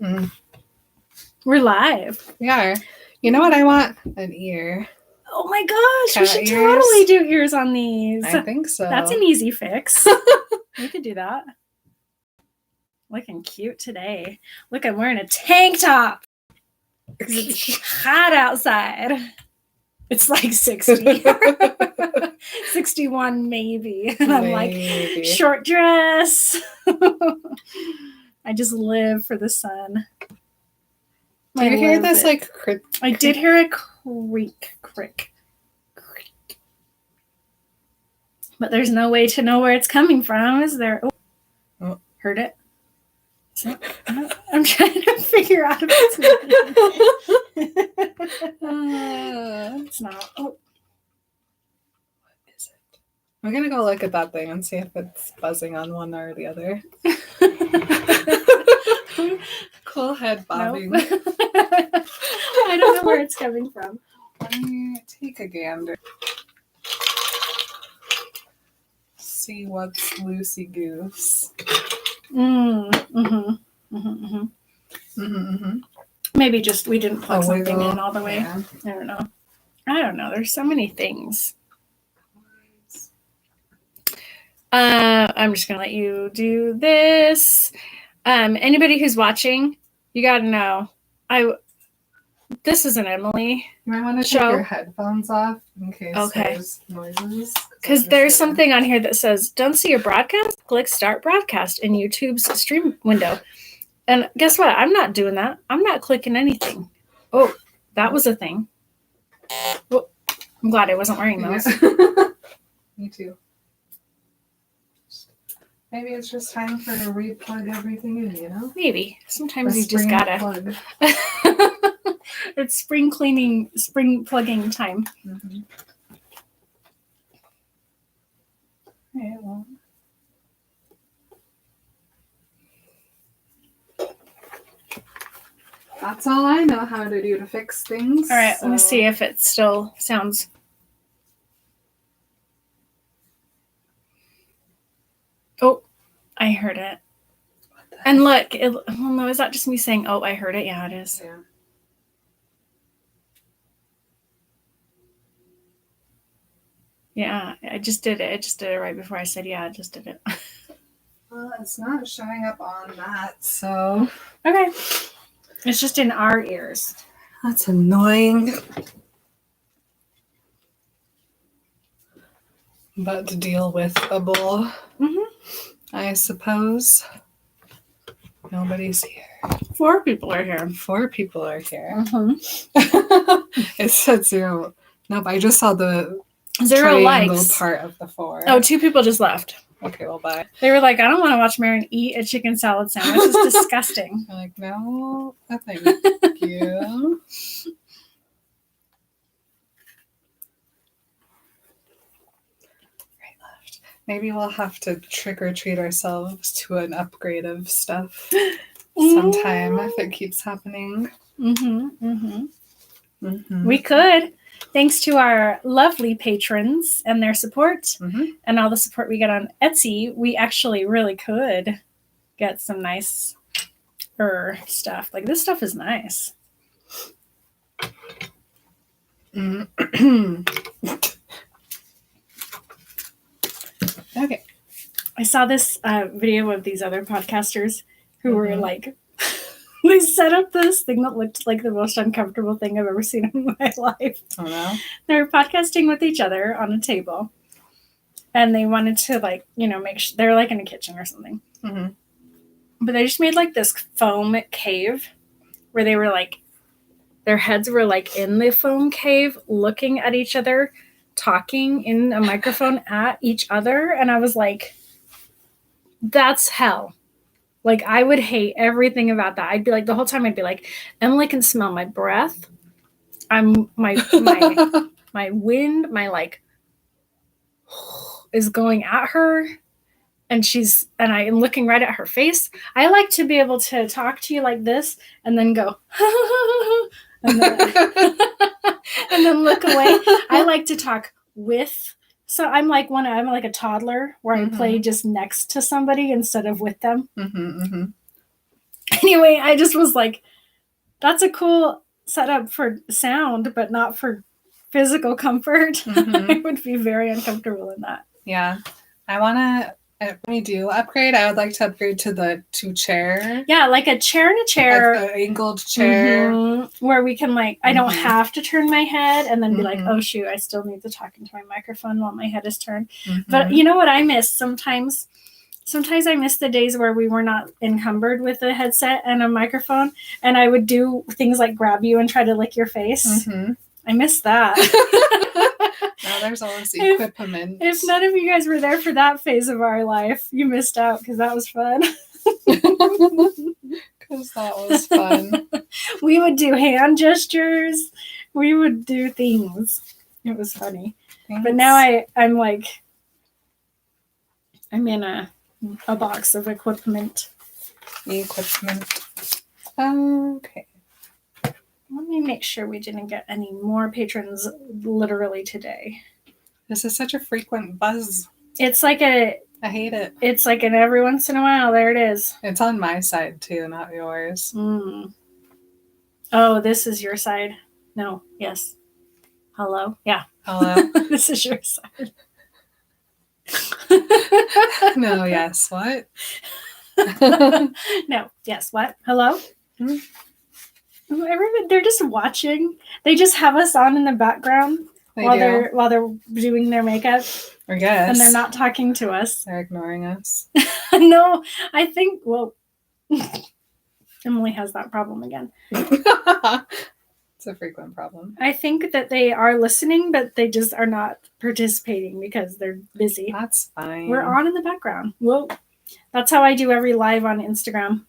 Mm. We're live. We are. You know what I want? An ear. Oh my gosh, Cat we should ears? totally do ears on these. I think so. That's an easy fix. We could do that. Looking cute today. Look, I'm wearing a tank top. Because it's hot outside. It's like 60. 61 maybe. And I'm Maybe. like, short dress. I just live for the sun. Do you hear this like crick? I did hear a crick. But there's no way to know where it's coming from, is there? Oh. Heard it? I'm trying to figure out if it's not. It's not. Oh. What is it? I'm going to go look at that thing and see if it's buzzing on one or the other. Cool head bobbing. Nope. I don't know where it's coming from. Let me take a gander. See what's loosey goose. Maybe just we didn't plug something wiggle. in all the way. Yeah. I don't know. There's so many things. I'm just gonna let you do this. Anybody who's watching, you gotta know. This is an Emily. You might want to take your headphones off in case there's noises. Because there's something on here that says, don't see your broadcast? Click Start Broadcast in YouTube's stream window. And guess what? I'm not doing that. I'm not clicking anything. Oh, that was a thing. Well, I'm glad I wasn't wearing those. Yeah. Me too. Maybe it's just time for to re-plug everything in, you know? Maybe. Sometimes you just gotta. Plug. It's spring plugging time. Mm-hmm. Okay, well. That's all I know how to do to fix things. All right, let me see if it still sounds. Oh, I heard it. And look, well, no, is that just me saying, oh, I heard it? Yeah, it is. Yeah. Yeah, I just did it. I just did it right before I said, yeah, I just did it. Well, it's not showing up on that, so. Okay. It's just in our ears. That's annoying. But to deal with-able, I suppose. Nobody's here. 4 people are here. 4 people are here. It said 0. Nope, I just saw the 0 triangle likes. Part of the 4. Oh, 2 people just left. Okay, well, bye. They were like, I don't want to watch Marin eat a chicken salad sandwich. It's disgusting. I'm like, no, thank you. Right, left. Maybe we'll have to trick or treat ourselves to an upgrade of stuff sometime if it keeps happening. We could. Thanks to our lovely patrons and their support and all the support we get on Etsy, we actually really could get some nice stuff. Like, this stuff is nice. Okay. I saw this video of these other podcasters who were like, they set up this thing that looked like the most uncomfortable thing I've ever seen in my life. Oh, no? They were podcasting with each other on a table. And they wanted to, like, make sure. They were, like, in a kitchen or something. But they just made, like, this foam cave where they were, like, their heads were, like, in the foam cave looking at each other, talking in a microphone at each other. And I was like, that's hell. Like, I would hate everything about that. I'd be like, the whole time I'd be like, Emily can smell my breath. My wind, my like, is going at her. And I am looking right at her face. I like to be able to talk to you like this and then go, and then look away. I like to talk with. So I'm like a toddler where I play just next to somebody instead of with them. Anyway, I just was like, that's a cool setup for sound, but not for physical comfort. Mhm. I would be very uncomfortable in that. Yeah. When we do upgrade, I would like to upgrade to the 2-chair. Yeah, like a chair and a chair. Like the angled chair. Where we can I don't Mhm. have to turn my head and then be like, Mhm. oh shoot, I still need to talk into my microphone while my head is turned. Mhm. But you know what I miss sometimes? Sometimes I miss the days where we were not encumbered with a headset and a microphone, and I would do things like grab you and try to lick your face. Mhm. I miss that. Now there's all this equipment. If none of you guys were there for that phase of our life, you missed out because that was fun. Because that was fun. We would do hand gestures. We would do things. It was funny. Thanks. But now I'm in a box of equipment. Okay. Let me make sure we didn't get any more patrons literally today. This is such a frequent buzz. It's like I hate it. It's like an every once in a while, there it is. It's on my side too, not yours. Oh, this is your side. No, yes. Hello? Yeah. Hello? This is your side. No, yes, what? No, yes, what? Hello? They're just watching. They just have us on in the background while they're doing their makeup. I guess. And they're not talking to us. They're ignoring us. No, I think, Emily has that problem again. It's a frequent problem. I think that they are listening, but they just are not participating because they're busy. That's fine. We're on in the background. That's how I do every live on Instagram.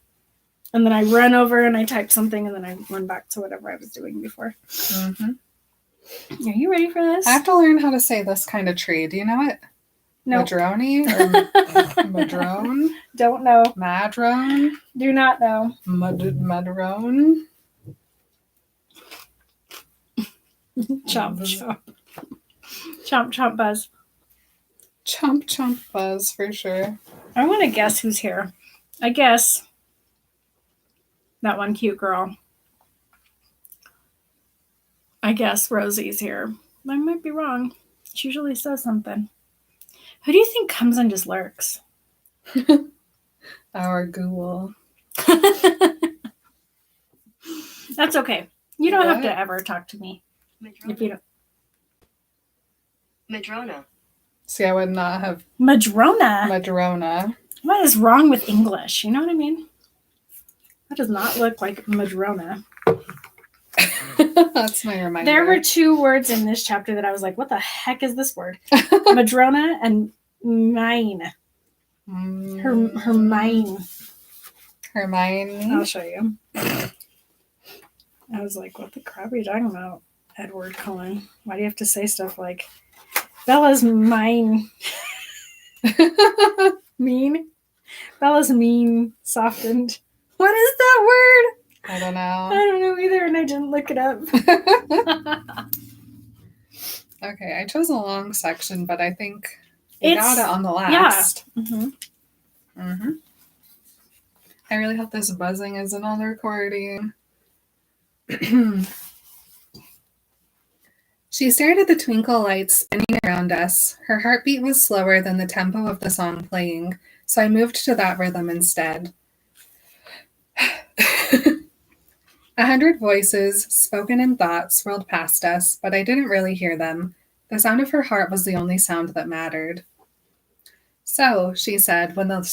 And then I run over and I type something and then I run back to whatever I was doing before. Mm-hmm. Are you ready for this? I have to learn how to say this kind of tree. Do you know it? No. Madrone or madrone? Don't know. Madrone? Do not know. Madrone? Chomp, chomp. Chomp, chomp, buzz. Chomp, chomp, buzz, for sure. I want to guess who's here. I guess that one cute girl. I guess Rosie's here. I might be wrong. She usually says something. Who do you think comes and just lurks? Our ghoul. That's okay. You don't have to ever talk to me. If you don't. Madrona. See, I would not have... Madrona? What is wrong with English? You know what I mean? That does not look like Madrona. That's my reminder. There were 2 words in this chapter that I was like, what the heck is this word? Madrona and mine. Hermione. Hermione. I'll show you. I was like, what the crap are you talking about, Edward Cullen? Why do you have to say stuff like, Bella's mine? Mean? Bella's mean, softened. What is that word? I don't know. I don't know either, and I didn't look it up. Okay, I chose a long section, but I think we got it on the last. Yeah. Mm-hmm. I really hope this buzzing isn't on the recording. She stared at the twinkle lights spinning around us. Her heartbeat was slower than the tempo of the song playing, so I moved to that rhythm instead. 100 voices, spoken in thought, swirled past us, but I didn't really hear them. The sound of her heart was the only sound that mattered. So, she said, when the...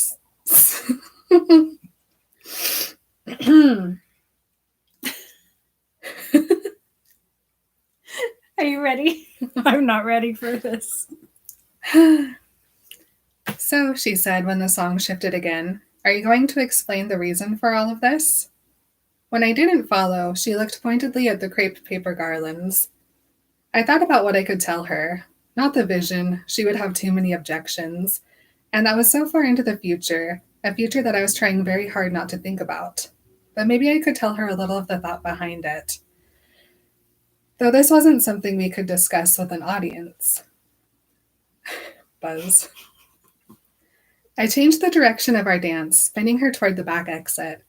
Are you ready? I'm not ready for this. So, she said when the song shifted again, are you going to explain the reason for all of this? When I didn't follow, she looked pointedly at the crepe paper garlands. I thought about what I could tell her. Not the vision, she would have too many objections. And that was so far into the future, a future that I was trying very hard not to think about. But maybe I could tell her a little of the thought behind it. Though this wasn't something we could discuss with an audience. Buzz. I changed the direction of our dance, spinning her toward the back exit.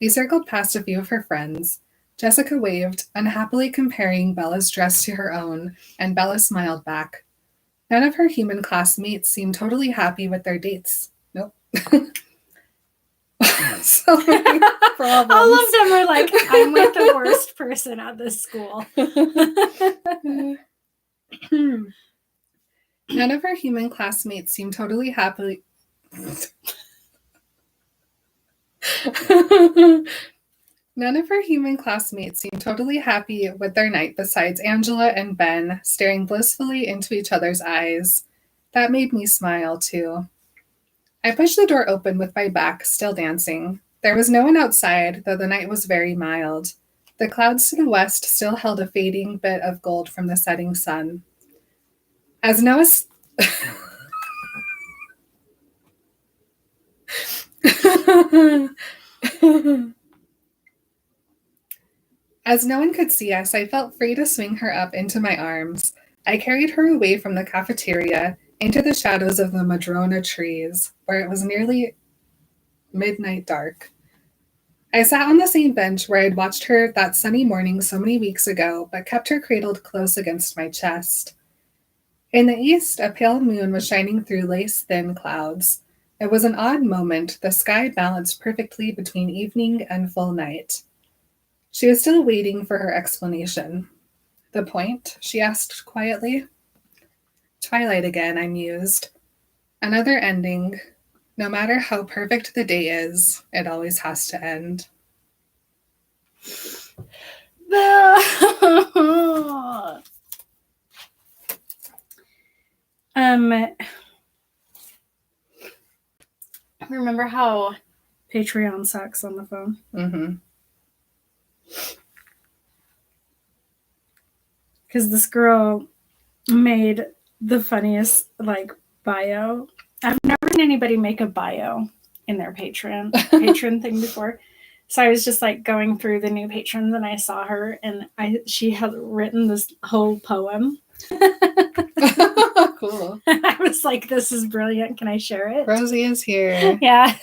We circled past a few of her friends. Jessica waved, unhappily comparing Bella's dress to her own, and Bella smiled back. None of her human classmates seemed totally happy with their dates. Nope. So many problems. All of them are like, I'm with the worst person at this school. None of her human classmates seemed totally happy. None of her human classmates seemed totally happy with their night besides Angela and Ben, staring blissfully into each other's eyes. That made me smile, too. I pushed the door open with my back still dancing. There was no one outside, though the night was very mild. The clouds to the west still held a fading bit of gold from the setting sun. As Noah... As no one could see us, I felt free to swing her up into my arms. I carried her away from the cafeteria into the shadows of the madrona trees, where it was nearly midnight dark. I sat on the same bench where I'd watched her that sunny morning so many weeks ago, but kept her cradled close against my chest. In the east, a pale moon was shining through lace-thin clouds. It was an odd moment, the sky balanced perfectly between evening and full night. She was still waiting for her explanation. The point? She asked quietly. Twilight again, I mused. Another ending. No matter how perfect the day is, it always has to end. Remember how Patreon sucks on the phone? Mm-hmm. Because this girl made the funniest, bio. I've never seen anybody make a bio in their patron thing before. So I was just, going through the new patrons, and I saw her, and she had written this whole poem. Cool. I was like, this is brilliant. Can I share it? Rosie is here. Yeah.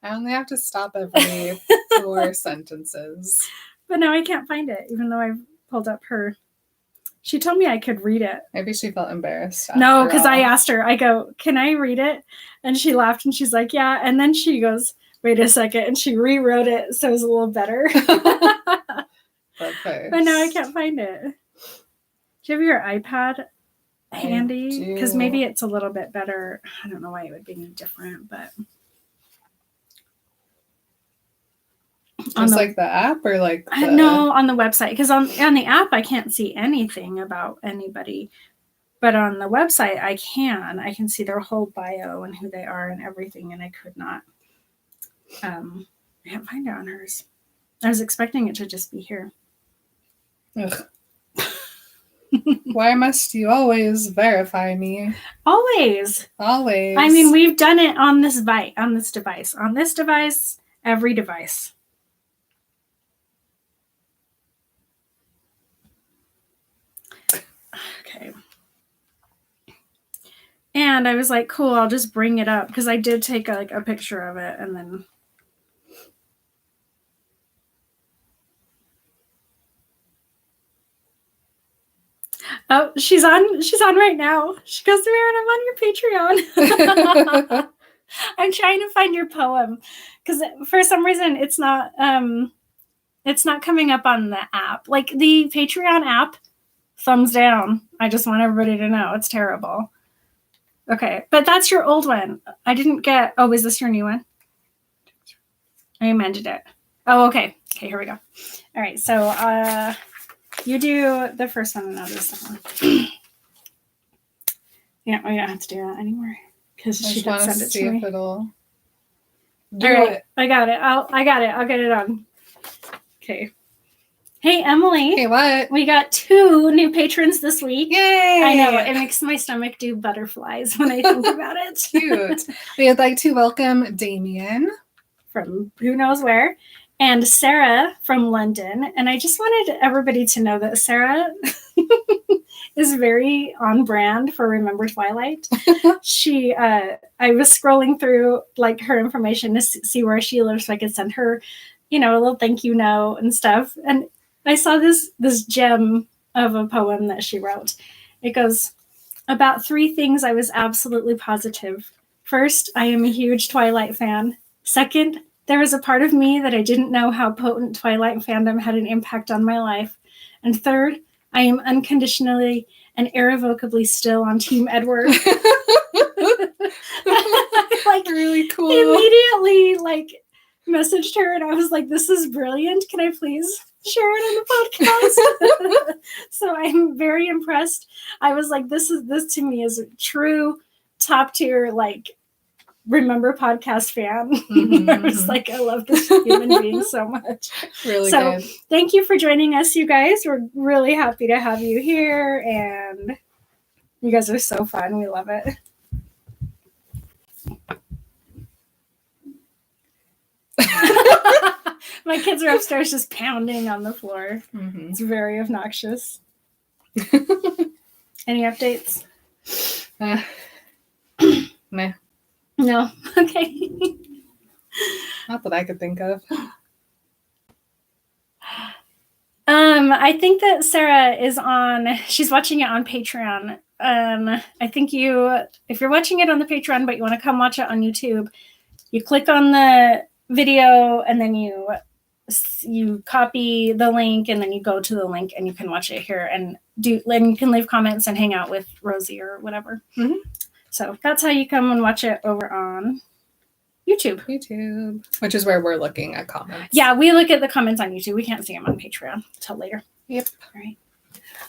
I only have to stop every 4 sentences. But now I can't find it, even though I've pulled up her. She told me I could read it. Maybe she felt embarrassed. No, because I asked her, I go, can I read it? And she laughed, and she's like, yeah. And then she goes, wait a second. And she rewrote it so it was a little better. But now I can't find it. Do you have your iPad handy? Because maybe it's a little bit better. I don't know why it would be any different, but... Just the app or No, on the website. Because on the app, I can't see anything about anybody. But on the website, I can see their whole bio and who they are and everything. And I could not. I can't find it on hers. I was expecting it to just be here. Ugh. Why must you always verify me? Always. Always. I mean, we've done it on this device. On this device, every device. Okay. And I was like, cool, I'll just bring it up. Because I did take a picture of it and then... Oh, she's on right now. She goes, Maren, I'm on your Patreon. I'm trying to find your poem. Because for some reason it's not coming up on the app. The Patreon app, thumbs down. I just want everybody to know. It's terrible. Okay, but that's your old one. I didn't get... Oh, is this your new one? I amended it. Oh, okay. Okay, here we go. All right, so you do the first one and I'll do the second one. Yeah, we don't have to do that anymore because she did send it to me. If it'll do it. I got it. I'll get it on. Okay. Hey, Emily. Hey, what? We got 2 new patrons this week. Yay! I know. It makes my stomach do butterflies when I think about it. Cute. We would like to welcome Damien. From who knows where. and Sarah from London. And I just wanted everybody to know that Sarah is very on brand for Remember Twilight. I was scrolling through like her information to see where she lives so I could send her, a little thank you note and stuff. And I saw this gem of a poem that she wrote. It goes, about 3 things I was absolutely positive. First, I am a huge Twilight fan. Second, there was a part of me that I didn't know how potent Twilight fandom had an impact on my life. And third, I am unconditionally and irrevocably still on Team Edward. Like, really cool. Immediately, messaged her, and I was like, "This is brilliant. Can I please share it on the podcast?" So I'm very impressed. I was like, "This to me is a true top tier Remember podcast fan." I was like, I love this human being so much. Really good. Thank you for joining us, you guys. We're really happy to have you here, and you guys are so fun. We love it. My kids are upstairs just pounding on the floor. It's very obnoxious. Any updates? Meh. No. Okay. Not that I could think of. I think that Sarah she's watching it on Patreon. I think if you're watching it on the Patreon, but you want to come watch it on YouTube, you click on the video and then you copy the link and then you go to the link and you can watch it here and you can leave comments and hang out with Rosie or whatever. So that's how you come and watch it over on YouTube, which is where we're looking at comments. Yeah, we look at the comments on YouTube. We can't see them on Patreon until later. Yep. All right.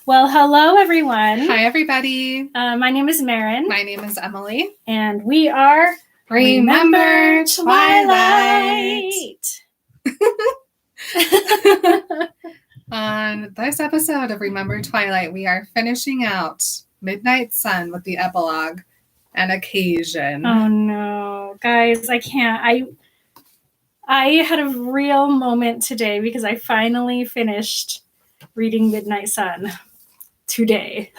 Well, hello everyone. Hi everybody. My name is Marin. My name is Emily. And we are Remember Twilight. On this episode of Remember Twilight, we are finishing out Midnight Sun with the epilogue, An Occasion. Oh no, guys, I can't. I had a real moment today because I finally finished reading Midnight Sun today.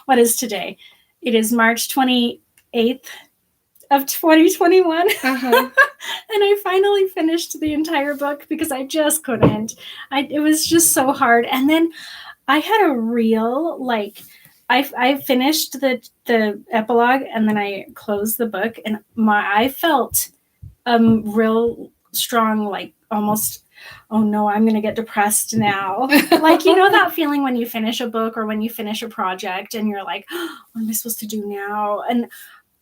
What is today? It is March 28th of 2021. And I finally finished the entire book because I just couldn't. It was just so hard. And then I had a real, I finished the epilogue and then I closed the book and I felt real strong, almost, oh no, I'm going to get depressed now. That feeling when you finish a book or when you finish a project and you're like, oh, what am I supposed to do now? And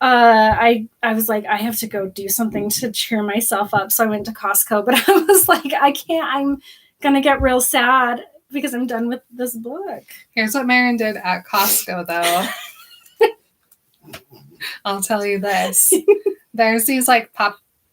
I was like, I have to go do something to cheer myself up. So I went to Costco, but I was like, I can't, I'm going to get real sad because I'm done with this book. Here's what Marin did at Costco, though. I'll tell you this. There's these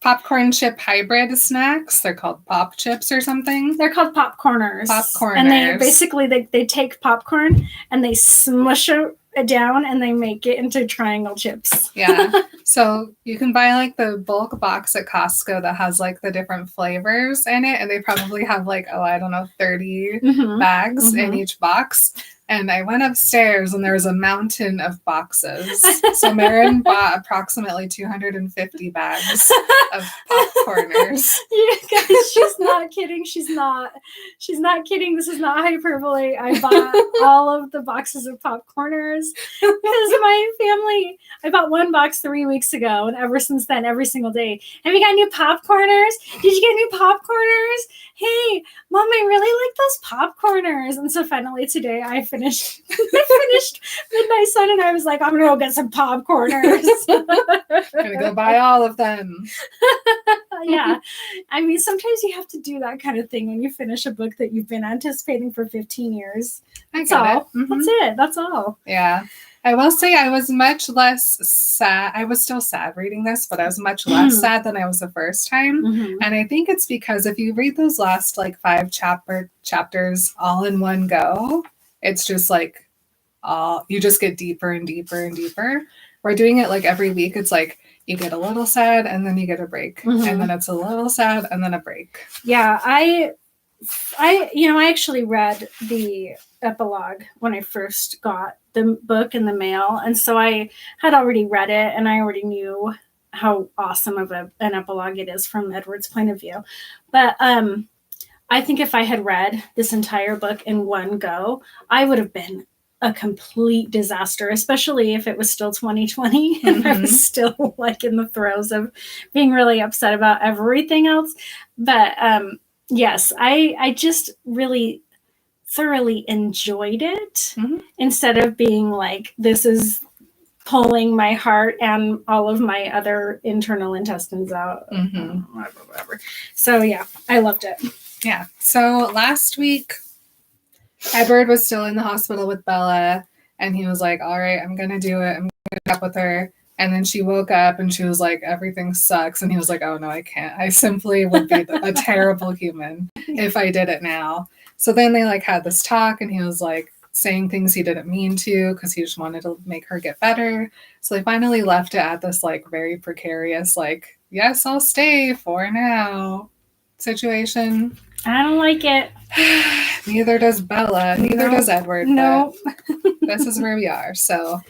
popcorn chip hybrid snacks. They're called pop chips or something. They're called popcorners. Popcorners. And they basically, they take popcorn and they smush it down and they make it into triangle chips. Yeah. So you can buy the bulk box at Costco that has the different flavors in it. And they probably have 30 bags in each box. And I went upstairs and there was a mountain of boxes. So Marin bought approximately 250 bags of popcorners. You guys, she's not kidding. She's not kidding. This is not hyperbole. I bought all of the boxes of popcorners because my family, I bought one box 3 weeks ago. And ever since then, every single day, have you got new popcorners? Did you get new popcorners? Hey, Mom, I really like those popcorners. And so finally today I finished Midnight Sun and I was like, I'm gonna go get some popcorners. Gonna go buy all of them. Yeah. I mean, sometimes you have to do that kind of thing when you finish a book that you've been anticipating for 15 years. That's all. That's it. That's all. Yeah. I will say I was much less sad. I was still sad reading this, but I was much less sad than I was the first time. And I think it's because if you read those last 5 chapters all in one go, it's just you just get deeper and deeper and deeper. We're doing it every week. It's You get a little sad and then you get a break. And then it's a little sad and then a break. Yeah, I actually read the epilogue when I first got the book in the mail. And so I had already read it and I already knew how awesome of an epilogue it is from Edward's point of view. But I think if I had read this entire book in one go, I would have been a complete disaster, especially if it was still 2020 and I was still like in the throes of being really upset about everything else. But yes, I just really thoroughly enjoyed it instead of being like, this is pulling my heart and all of my other internal intestines out. Whatever. So yeah, I loved it. Yeah. So last week, Edward was still in the hospital with Bella, and he was like, all right, I'm going to do it. I'm going to get up with her. And then she woke up and she was like, everything sucks. And he was like, oh, no, I can't. I simply would be a terrible human if I did it now. So then they like had this talk, and he was like saying things he didn't mean to because he just wanted to make her get better. So they finally left it at this like very precarious, like, yes, I'll stay for now situation. I don't like it. Neither does Bella. Neither does Edward. No. This is where we are. So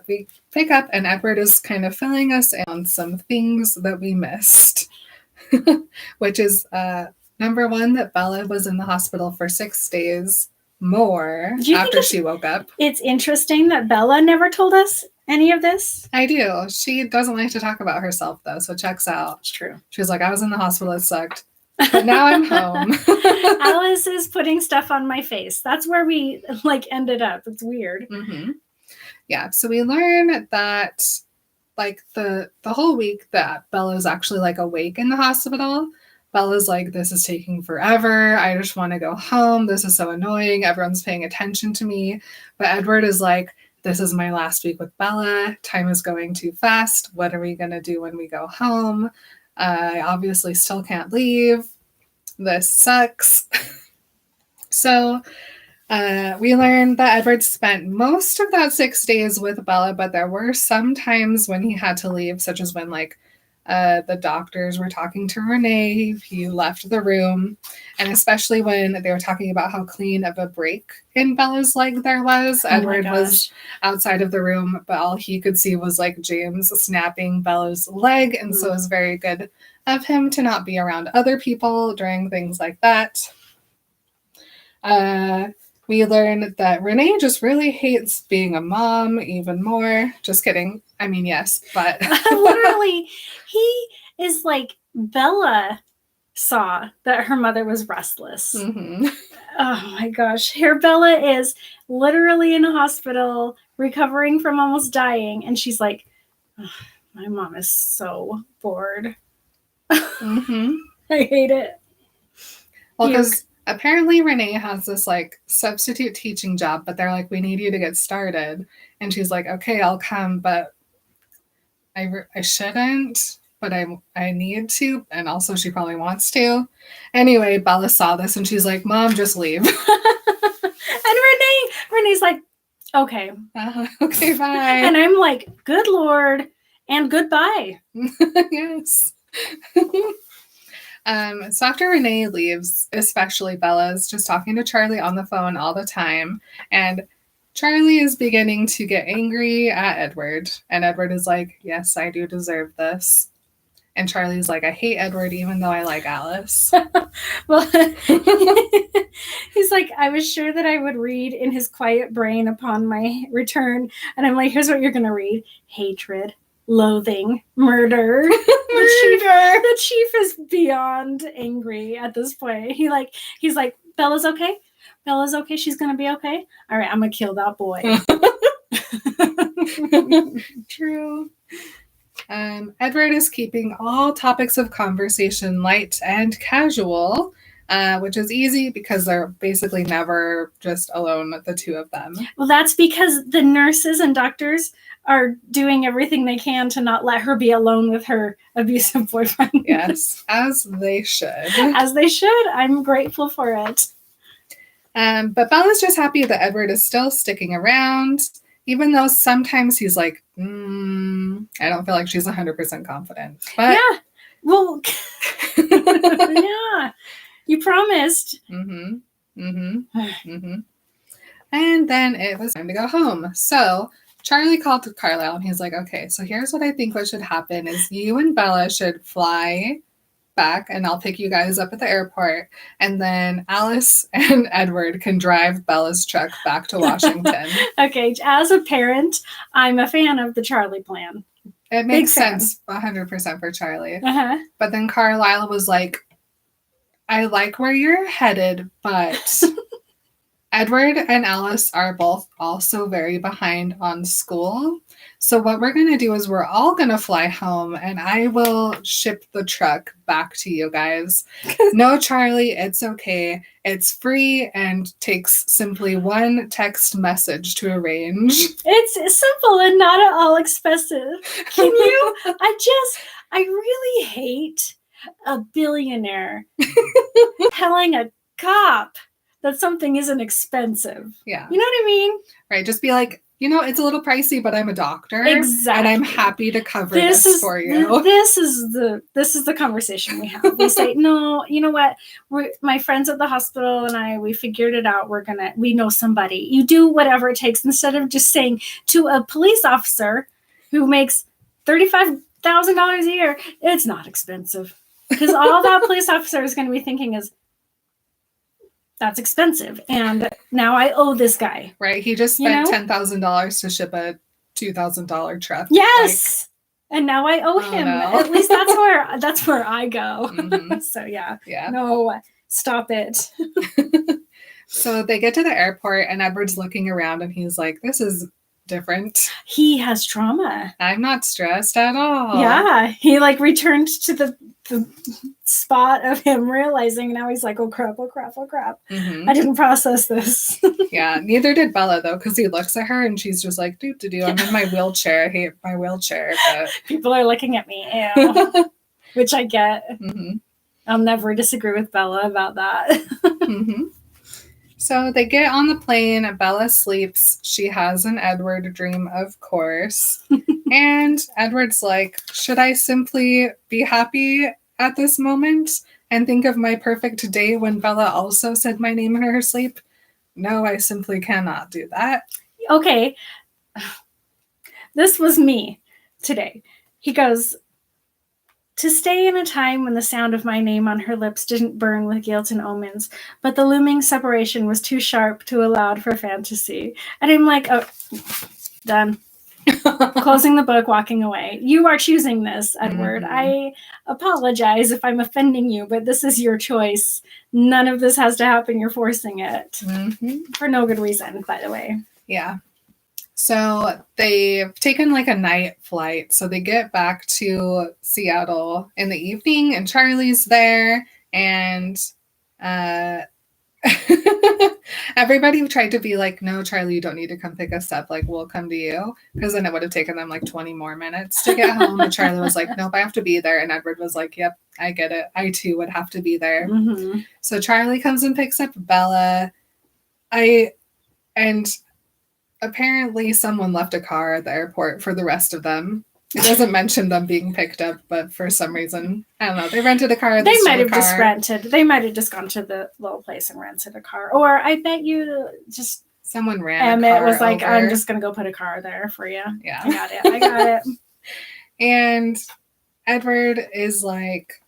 we pick up, and Edward is kind of filling us in on some things that we missed, which is number one, that Bella was in the hospital for 6 days more after she woke up. It's interesting that Bella never told us any of this. I do. She doesn't like to talk about herself, though, so it checks out. It's true. She was like, I was in the hospital. It sucked. But now I'm home. Alice is putting stuff on my face. That's where we like ended up. It's weird. Yeah. So we learn that like the whole week that Bella's actually like awake in the hospital. Bella's like, this is taking forever. I just want to go home. This is so annoying. Everyone's paying attention to me. But Edward is like, this is my last week with Bella. Time is going too fast. What are we going to do when we go home? I obviously still can't leave. This sucks. So we learned that Edward spent most of that 6 days with Bella, but there were some times when he had to leave, such as when like the doctors were talking to Renee, he left the room, and especially when they were talking about how clean of a break in Bella's leg there was. Edward was outside of the room, but all he could see was like James snapping Bella's leg, and so it was very good of him to not be around other people during things like that. We learned that Renee just really hates being a mom even more. Just kidding. I mean, yes, but literally, he is like, Bella saw that her mother was restless. Oh my gosh. Here Bella is literally in a hospital recovering from almost dying, and she's like, oh, my mom is so bored. I hate it. Well, because apparently Renee has this like substitute teaching job, but they're like, we need you to get started. And she's like, okay, I'll come, but I shouldn't, but I need to. And also she probably wants to. Anyway, Bella saw this and she's like, Mom, just leave. And Renee's like, okay. Okay, bye. And I'm like, good Lord and goodbye. Yes. So after Renee leaves, especially Bella's just talking to Charlie on the phone all the time, and Charlie is beginning to get angry at Edward, and Edward is like, yes, I do deserve this. And Charlie's like, I hate Edward even though I like Alice. Well, he's like, I was sure that I would read in his quiet brain upon my return. And I'm like, here's what you're going to read. Hatred, loathing, murder. The chief is beyond angry at this point. He's like, Bella's okay? Bella's okay? She's going to be okay? All right, I'm going to kill that boy. True. Edward is keeping all topics of conversation light and casual, which is easy because they're basically never just alone, the two of them. Well, that's because the nurses and doctors are doing everything they can to not let her be alone with her abusive boyfriend. Yes, as they should. As they should. I'm grateful for it. But Bella's just happy that Edward is still sticking around. Even though sometimes he's like, I don't feel like she's 100% confident. But yeah. Well, yeah. You promised. And then it was time to go home. So Charlie called to Carlisle and he's like, okay, so here's what I think what should happen is you and Bella should fly back and I'll pick you guys up at the airport. And then Alice and Edward can drive Bella's truck back to Washington. Okay, as a parent, I'm a fan of the Charlie plan. It makes sense 100% for Charlie. But then Carlisle was like, I like where you're headed, but Edward and Alice are both also very behind on school. So what we're going to do is we're all going to fly home and I will ship the truck back to you guys. No, Charlie, it's okay. It's free and takes simply one text message to arrange. It's simple and not at all expensive. Can you? I really hate a billionaire telling a cop that something isn't expensive. Yeah. You know what I mean? Right. Just be like, it's a little pricey, but I'm a doctor. Exactly. And I'm happy to cover this for you. This is the conversation we have. We say, no, you know what? My friends at the hospital and we figured it out. We know somebody. You do whatever it takes instead of just saying to a police officer who makes $35,000 a year, it's not expensive. Because all that police officer is going to be thinking is, that's expensive. And now I owe this guy. Right. He just spent $10,000 to ship a $2,000 truck. Yes. And now I owe him. No. At least that's where I go. So yeah. No, stop it. So they get to the airport and Edward's looking around and he's like, this is different. He has trauma. I'm not stressed at all. Yeah. He returned to the spot of him realizing now he's like, oh crap. I didn't process this. Yeah. Neither did Bella though, because he looks at her and she's just like, do. I'm in my wheelchair. I hate my wheelchair. But people are looking at me. Ew. Which I get. I'll never disagree with Bella about that. So they get on the plane. Bella sleeps. She has an Edward dream, of course. And Edward's like, should I simply be happy at this moment and think of my perfect day when Bella also said my name in her sleep? No, I simply cannot do that. Okay. This was me today. He goes, to stay in a time when the sound of my name on her lips didn't burn with guilt and omens, but the looming separation was too sharp to allow for fantasy. And I'm like, oh, done. Closing the book, walking away. You are choosing this, Edward. I apologize if I'm offending you, but this is your choice. None of this has to happen. You're forcing it. For no good reason, by the way. Yeah. So they've taken a night flight. So they get back to Seattle in the evening and Charlie's there. And everybody tried to be like, no, Charlie, you don't need to come pick us up. We'll come to you. Because then it would have taken them 20 more minutes to get home. And Charlie was like, nope, I have to be there. And Edward was like, yep, I get it. I too would have to be there. So Charlie comes and picks up Bella. And apparently someone left a car at the airport for the rest of them. It doesn't mention them being picked up, but for some reason, I don't know. They rented a car. They might have just rented. They might have just gone to the little place and rented a car. Or I bet you just someone ran a car. It was like, over. I'm just going to go put a car there for you. Yeah. I got it. And Edward is like,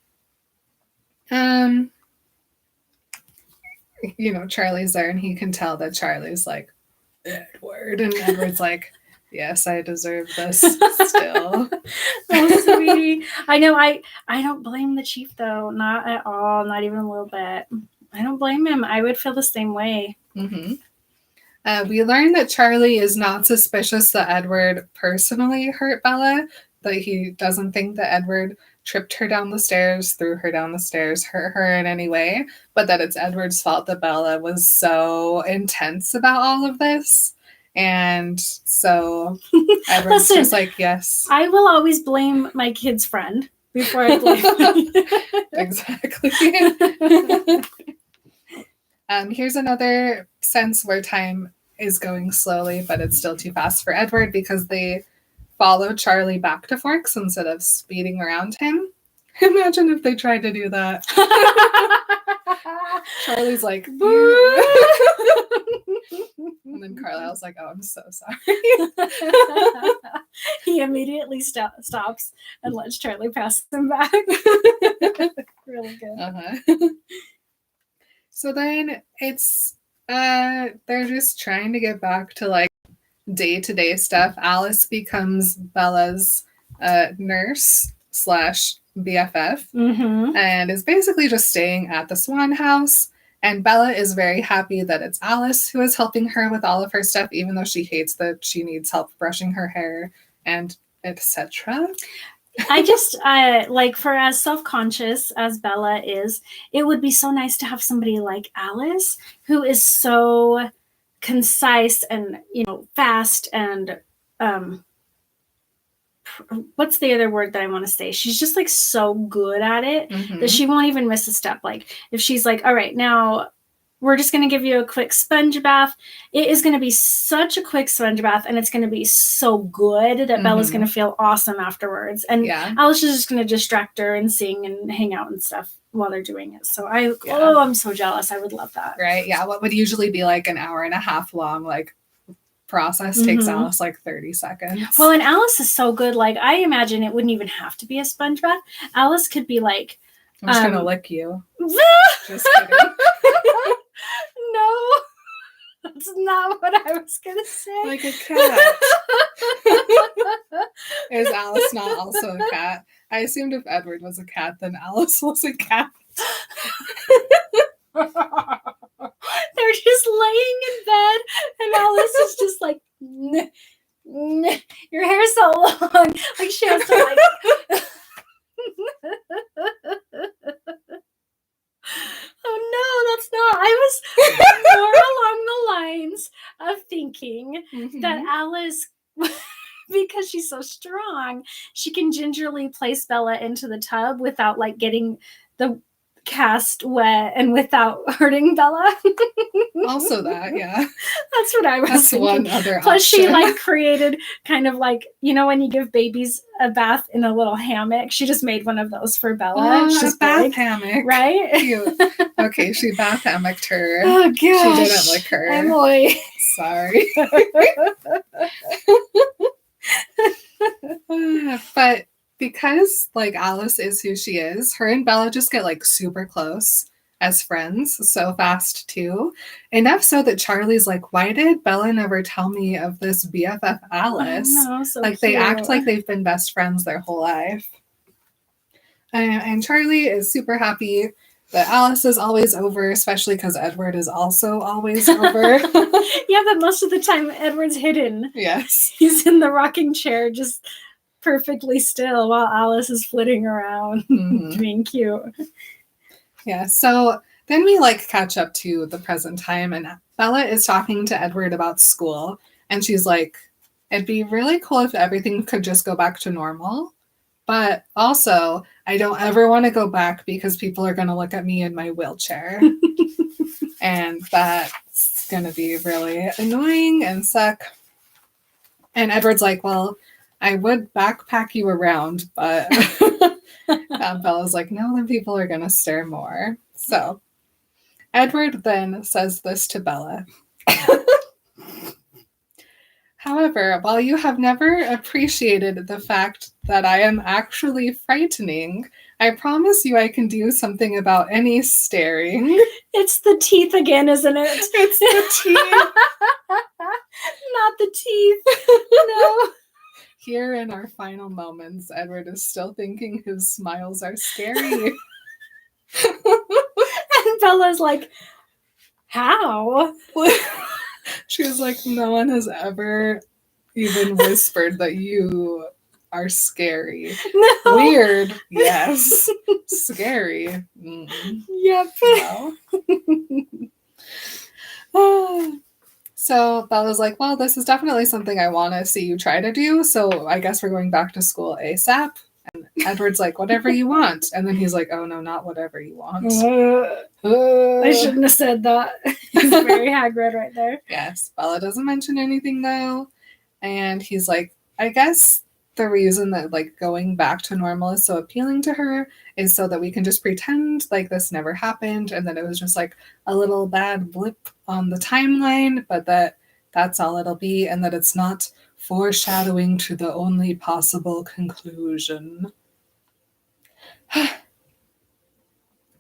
Charlie's there and he can tell that Charlie's like, Edward. And Edward's like, yes, I deserve this still. Oh, sweetie. I know. I don't blame the chief, though. Not at all. Not even a little bit. I don't blame him. I would feel the same way. We learned that Charlie is not suspicious that Edward personally hurt Bella, that he doesn't think that Edward tripped her down the stairs, threw her down the stairs, hurt her in any way, but that it's Edward's fault that Bella was so intense about all of this. And so Edward's just like, yes. I will always blame my kid's friend before I blame Exactly. Here's another sense where time is going slowly, but it's still too fast for Edward because they follow Charlie back to Forks instead of speeding around him. Imagine if they tried to do that. Charlie's like, and then Carlisle's like, oh, I'm so sorry. He immediately stops and lets Charlie pass him back. Really good. So then it's they're just trying to get back to like day-to-day stuff. Alice becomes Bella's nurse / BFF and is basically just staying at the Swan House. And Bella is very happy that it's Alice who is helping her with all of her stuff, even though she hates that she needs help brushing her hair and etc. I just, like, for as self-conscious as Bella is, it would be so nice to have somebody like Alice who is so concise and, fast and, what's the other word that I want to say? She's just like so good at it that she won't even miss a step. Like if she's like, all right, now we're just going to give you a quick sponge bath. It is going to be such a quick sponge bath and it's going to be so good that Bella's going to feel awesome afterwards. And Alice is just going to distract her and sing and hang out and stuff while they're doing it. So I'm so jealous. I would love that. Right. Yeah. What would usually be like an hour and a half long, like process takes Alice like 30 seconds. Well, and Alice is so good. Like I imagine it wouldn't even have to be a sponge bath. Alice could be like, I'm just gonna lick you. Just kidding. No, that's not what I was gonna say. Like a cat. Is Alice not also a cat? I assumed if Edward was a cat, then Alice was a cat. They're just laying in bed, and Alice is just like, your hair's so long. Like she has to like. Oh no, that's not. I was more along the lines of thinking that Alice, because she's so strong, she can gingerly place Bella into the tub without like getting the cast wet and without hurting Bella. Also that, yeah. That's what I was thinking. One other Plus option. she like created kind of like, when you give babies a bath in a little hammock, she just made one of those for Bella. She's bath hammock. Right? Cute. Okay, she bath hammocked her. Oh gosh. She didn't lick her. Emily. Sorry. But because like Alice is who she is, her and Bella just get like super close as friends so fast too. Enough so that Charlie's like, why did Bella never tell me of this BFF Alice? So like cute. They act like they've been best friends their whole life. And Charlie is super happy that Alice is always over, especially because Edward is also always over. Yeah, but most of the time Edward's hidden. Yes. He's in the rocking chair just perfectly still while Alice is flitting around being cute. Yeah, so then we like catch up to the present time and Bella is talking to Edward about school and she's like, it'd be really cool if everything could just go back to normal, but also I don't ever want to go back because people are going to look at me in my wheelchair and that's going to be really annoying and suck. And Edward's like, well, I would backpack you around, but Bella's like, no, then people are going to stare more. So Edward then says this to Bella. However, while you have never appreciated the fact that I am actually frightening, I promise you I can do something about any staring. It's the teeth again, isn't it? It's the teeth. Not the teeth. No. Here in our final moments, Edward is still thinking his smiles are scary. And Bella's like, how? She was like, no one has ever even whispered that you are scary. No. Weird. Yes. Scary. Yep. No. So Bella's like, well, this is definitely something I want to see you try to do. So I guess we're going back to school ASAP. And Edward's like, whatever you want. And then he's like, oh, no, not whatever you want. I shouldn't have said that. He's very Hagrid right there. Yes. Bella doesn't mention anything, though. And he's like, I guess the reason that, like, going back to normal is so appealing to her is so that we can just pretend like this never happened and that it was just, like, a little bad blip on the timeline, but that's all it'll be, and that it's not foreshadowing to the only possible conclusion.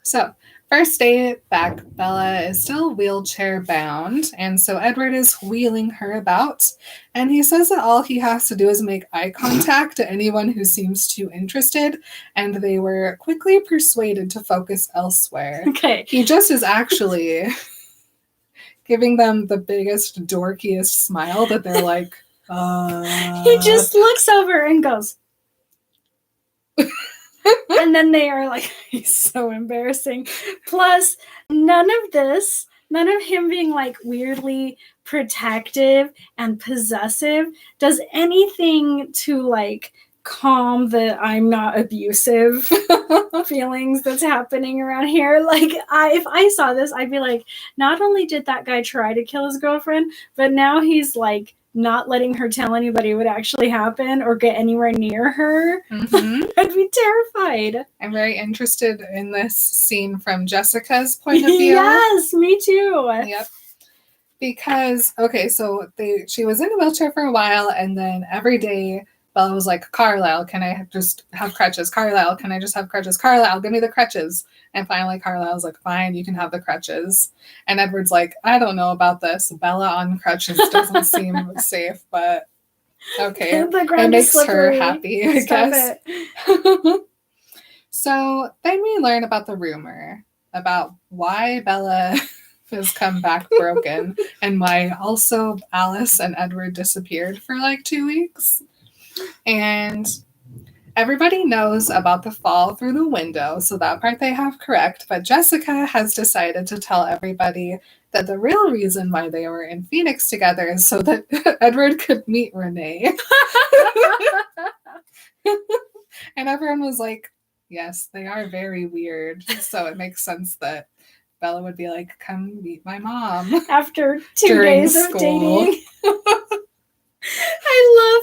So, first day back, Bella is still wheelchair bound, and so Edward is wheeling her about, and he says that all he has to do is make eye contact to anyone who seems too interested, and they were quickly persuaded to focus elsewhere. Okay. He just is actually giving them the biggest, dorkiest smile that they're like, He just looks over and goes. And then they are like, he's so embarrassing. Plus, none of him being like weirdly protective and possessive does anything to like calm the I'm not abusive feelings that's happening around here. Like, if I saw this, I'd be like, not only did that guy try to kill his girlfriend, but now he's like not letting her tell anybody what actually happened or get anywhere near her. Mm-hmm. I'd be terrified. I'm very interested in this scene from Jessica's point of view. Yes, me too. Yep. Because, okay, so she was in a wheelchair for a while, and then every day Bella was like, Carlisle, can I just have crutches? Carlisle, can I just have crutches? Carlisle, give me the crutches. And finally, Carlisle's like, fine, you can have the crutches. And Edward's like, I don't know about this. Bella on crutches doesn't seem safe, but okay. It makes her happy, I guess. So then we learn about the rumor about why Bella has come back broken and why also Alice and Edward disappeared for like 2 weeks. And everybody knows about the fall through the window, so that part they have correct, but Jessica has decided to tell everybody that the real reason why they were in Phoenix together is so that Edward could meet Renee. And everyone was like, yes, they are very weird, so it makes sense that Bella would be like, come meet my mom. After 2 days of dating. I love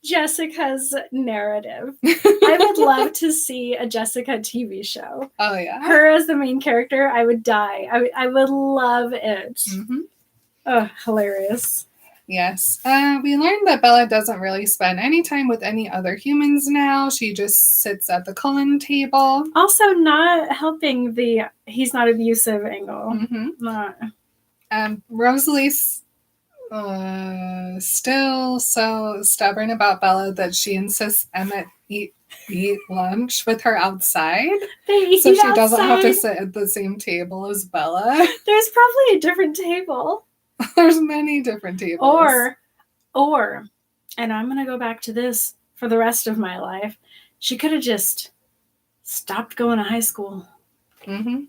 Jessica's narrative. I would love to see a Jessica TV show. Oh, yeah. Her as the main character, I would die. I would love it. Mm-hmm. Oh, hilarious. Yes. We learned that Bella doesn't really spend any time with any other humans now. She just sits at the Cullen table. Also, not helping the he's not abusive angle. Mm-hmm. Not. Rosalie's still so stubborn about Bella that she insists Emmett eat lunch with her outside. So she doesn't have to sit at the same table as Bella. There's probably a different table. There's many different tables. Or, and I'm going to go back to this for the rest of my life, she could have just stopped going to high school. Mm-hmm.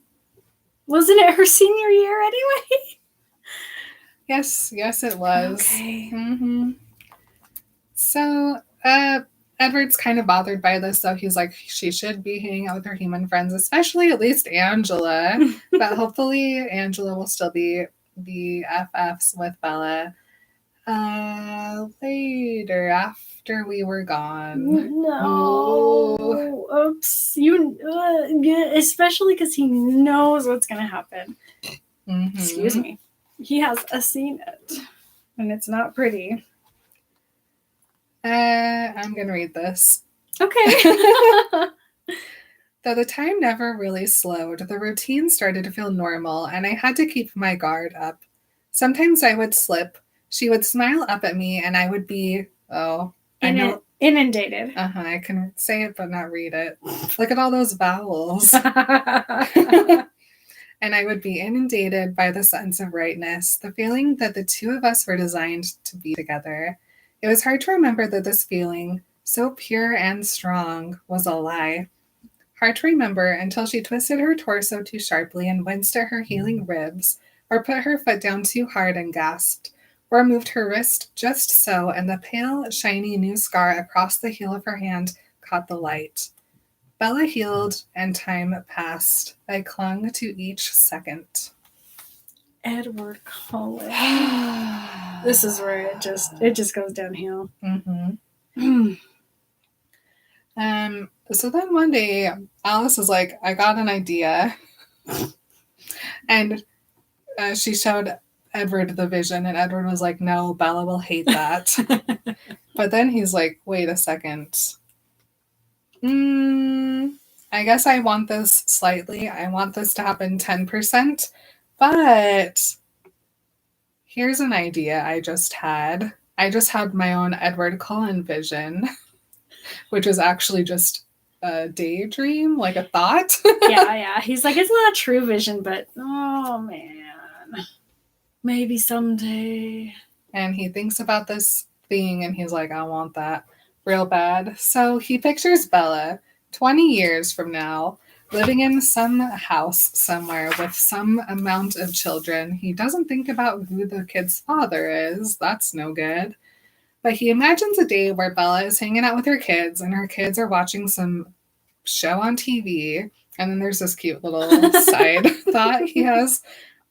Wasn't it her senior year anyway? Yes, it was. Okay. Mm-hmm. So, Edward's kind of bothered by this, though. He's like, she should be hanging out with her human friends, especially at least Angela. But hopefully Angela will still be BFFs with Bella later, after we were gone. No. Oops. Especially because he knows what's going to happen. Mm-hmm. Excuse me. He has seen it, and it's not pretty. I'm going to read this. Okay. Though the time never really slowed, the routine started to feel normal, and I had to keep my guard up. Sometimes I would slip. She would smile up at me, and I would be, inundated. I can say it but not read it. Look at all those vowels. And I would be inundated by the sense of rightness, the feeling that the two of us were designed to be together. It was hard to remember that this feeling, so pure and strong, was a lie. Hard to remember until she twisted her torso too sharply and winced at her healing ribs, or put her foot down too hard and gasped, or moved her wrist just so, and the pale, shiny new scar across the heel of her hand caught the light. Bella healed, and time passed. I clung to each second. Edward Cullen. This is where it just goes downhill. Mm-hmm. So then one day, Alice is like, I got an idea. And she showed Edward the vision, and Edward was like, no, Bella will hate that. But then he's like, wait a second. I guess I want this slightly. I want this to happen 10%. But here's an idea I just had. I just had my own Edward Cullen vision, which is actually just a daydream, like a thought. Yeah. He's like, it's not a true vision, but oh man, maybe someday. And he thinks about this thing and he's like, I want that real bad. So he pictures Bella 20 years from now, living in some house somewhere with some amount of children. He doesn't think about who the kid's father is. That's no good. But he imagines a day where Bella is hanging out with her kids and her kids are watching some show on TV. And then there's this cute little side thought he has.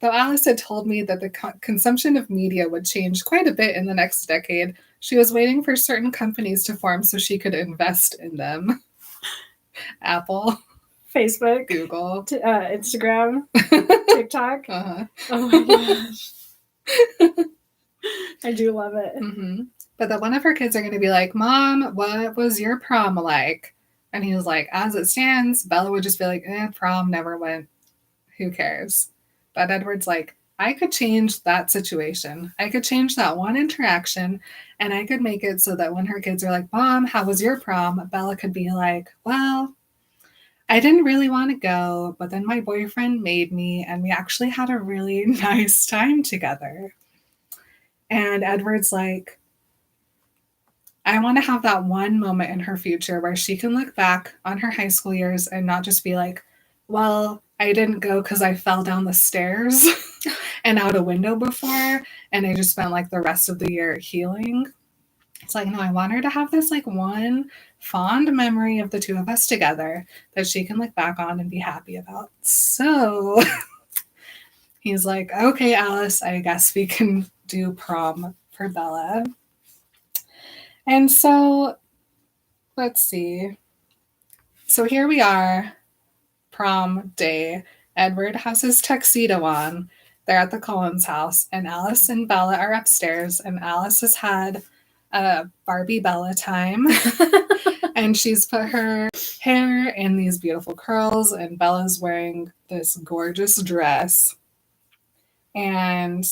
Though Alice had told me that the consumption of media would change quite a bit in the next decade, she was waiting for certain companies to form so she could invest in them. Apple, Facebook, Google, Instagram, TikTok. Uh-huh. Oh my gosh. I do love it. Mm-hmm. But then one of her kids are going to be like, Mom, what was your prom like? And he was like, as it stands, Bella would just be like, prom never went. Who cares? But Edward's like, I could change that situation. I could change that one interaction, and I could make it so that when her kids are like, Mom, how was your prom? Bella could be like, well, I didn't really want to go, but then my boyfriend made me, and we actually had a really nice time together. And Edward's like, I want to have that one moment in her future where she can look back on her high school years and not just be like, well, I didn't go because I fell down the stairs and out a window before, and I just spent like the rest of the year healing. It's like, no, I want her to have this like one fond memory of the two of us together that she can look back on and be happy about. So he's like, okay, Alice, I guess we can do prom for Bella. And so, let's see. So here we are, prom day. Edward has his tuxedo on. They're at the Cullens' house, and Alice and Bella are upstairs, and Alice has had a Barbie Bella time. And she's put her hair in these beautiful curls, and Bella's wearing this gorgeous dress. And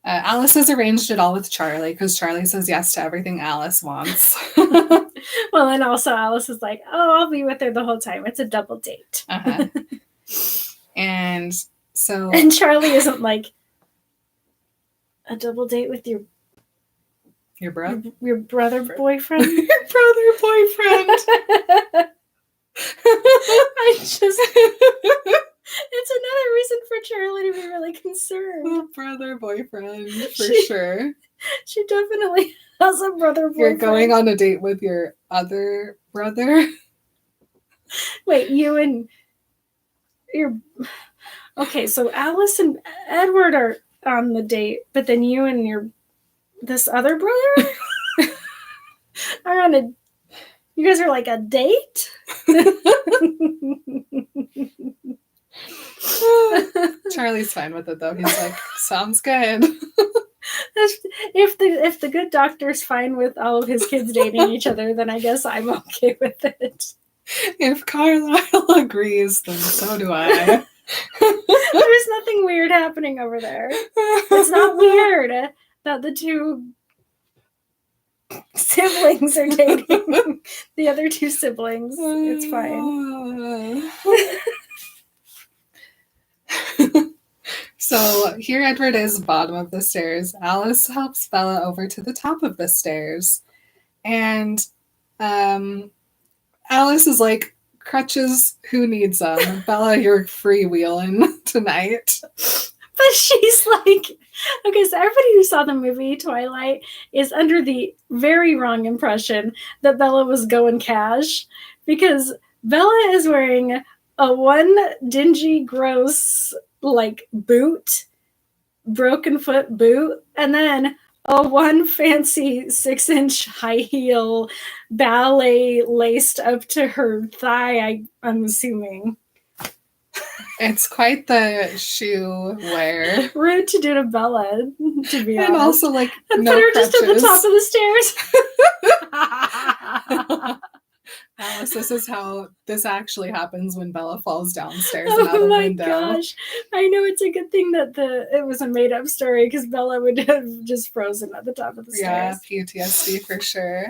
Alice has arranged it all with Charlie because Charlie says yes to everything Alice wants. Well, and also Alice is like, oh, I'll be with her the whole time. It's a double date. Uh-huh. And so... And Charlie isn't like, a double date with your brother? Your brother boyfriend? Your brother boyfriend! I just... It's another reason for Charlie to be really concerned. Oh, brother boyfriend, for sure. She definitely has a brother boyfriend. You're going on a date with your other brother? Wait, you and your... Okay, so Alice and Edward are on the date, but then you and this other brother are on a... You guys are like a date? Charlie's fine with it though. He's like, sounds good. If the good doctor's fine with all of his kids dating each other, then I guess I'm okay with it. If Carlisle agrees, then so do I. There's nothing weird happening over there. It's not weird that the two siblings are dating the other two siblings. It's fine. So here Edward is bottom of the stairs. Alice helps Bella over to the top of the stairs. And Alice is like, crutches, who needs them? Bella, you're freewheeling tonight. But she's like, okay, so everybody who saw the movie Twilight is under the very wrong impression that Bella was going cash, because Bella is wearing a one dingy, gross, like, boot broken foot boot, and then one fancy 6-inch high heel ballet laced up to her thigh, I'm assuming. It's quite the shoe wear. Rude to do to Bella, to be honest. And also, like, and no put her crutches. just at the top of the stairs. Alice, this is how this actually happens when Bella falls downstairs and out the window. Oh my gosh. I know it's a good thing that it was a made-up story, because Bella would have just frozen at the top of the stairs. Yeah, PTSD for sure.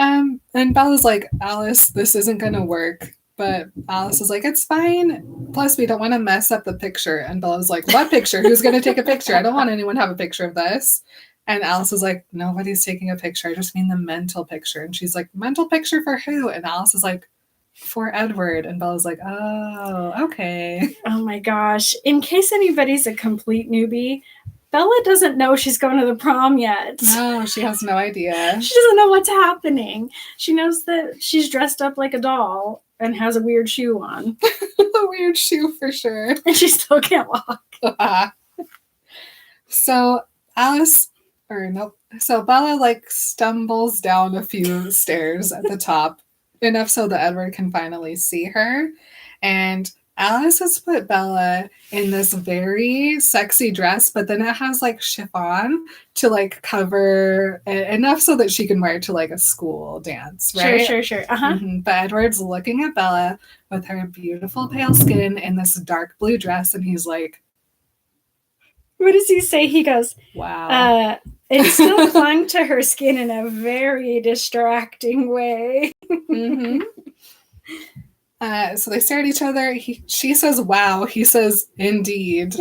And Bella's like, Alice, this isn't going to work. But Alice is like, it's fine. Plus, we don't want to mess up the picture. And Bella's like, what picture? Who's going to take a picture? I don't want anyone to have a picture of this. And Alice is like, nobody's taking a picture. I just mean the mental picture. And she's like, mental picture for who? And Alice is like, for Edward. And Bella's like, oh, okay. Oh my gosh. In case anybody's a complete newbie, Bella doesn't know she's going to the prom yet. No, she has no idea. She doesn't know what's happening. She knows that she's dressed up like a doll and has a weird shoe on. A weird shoe for sure. And she still can't walk. So Bella like stumbles down a few stairs at the top, enough so that Edward can finally see her. And Alice has put Bella in this very sexy dress, but then it has like chiffon to like cover enough so that she can wear it to like a school dance, right? Sure. Uh-huh. Mm-hmm. But Edward's looking at Bella with her beautiful pale skin in this dark blue dress, and he's like, what does he say? He goes, wow. It still clung to her skin in a very distracting way. Mm-hmm. So they stare at each other. She says, wow. He says, indeed.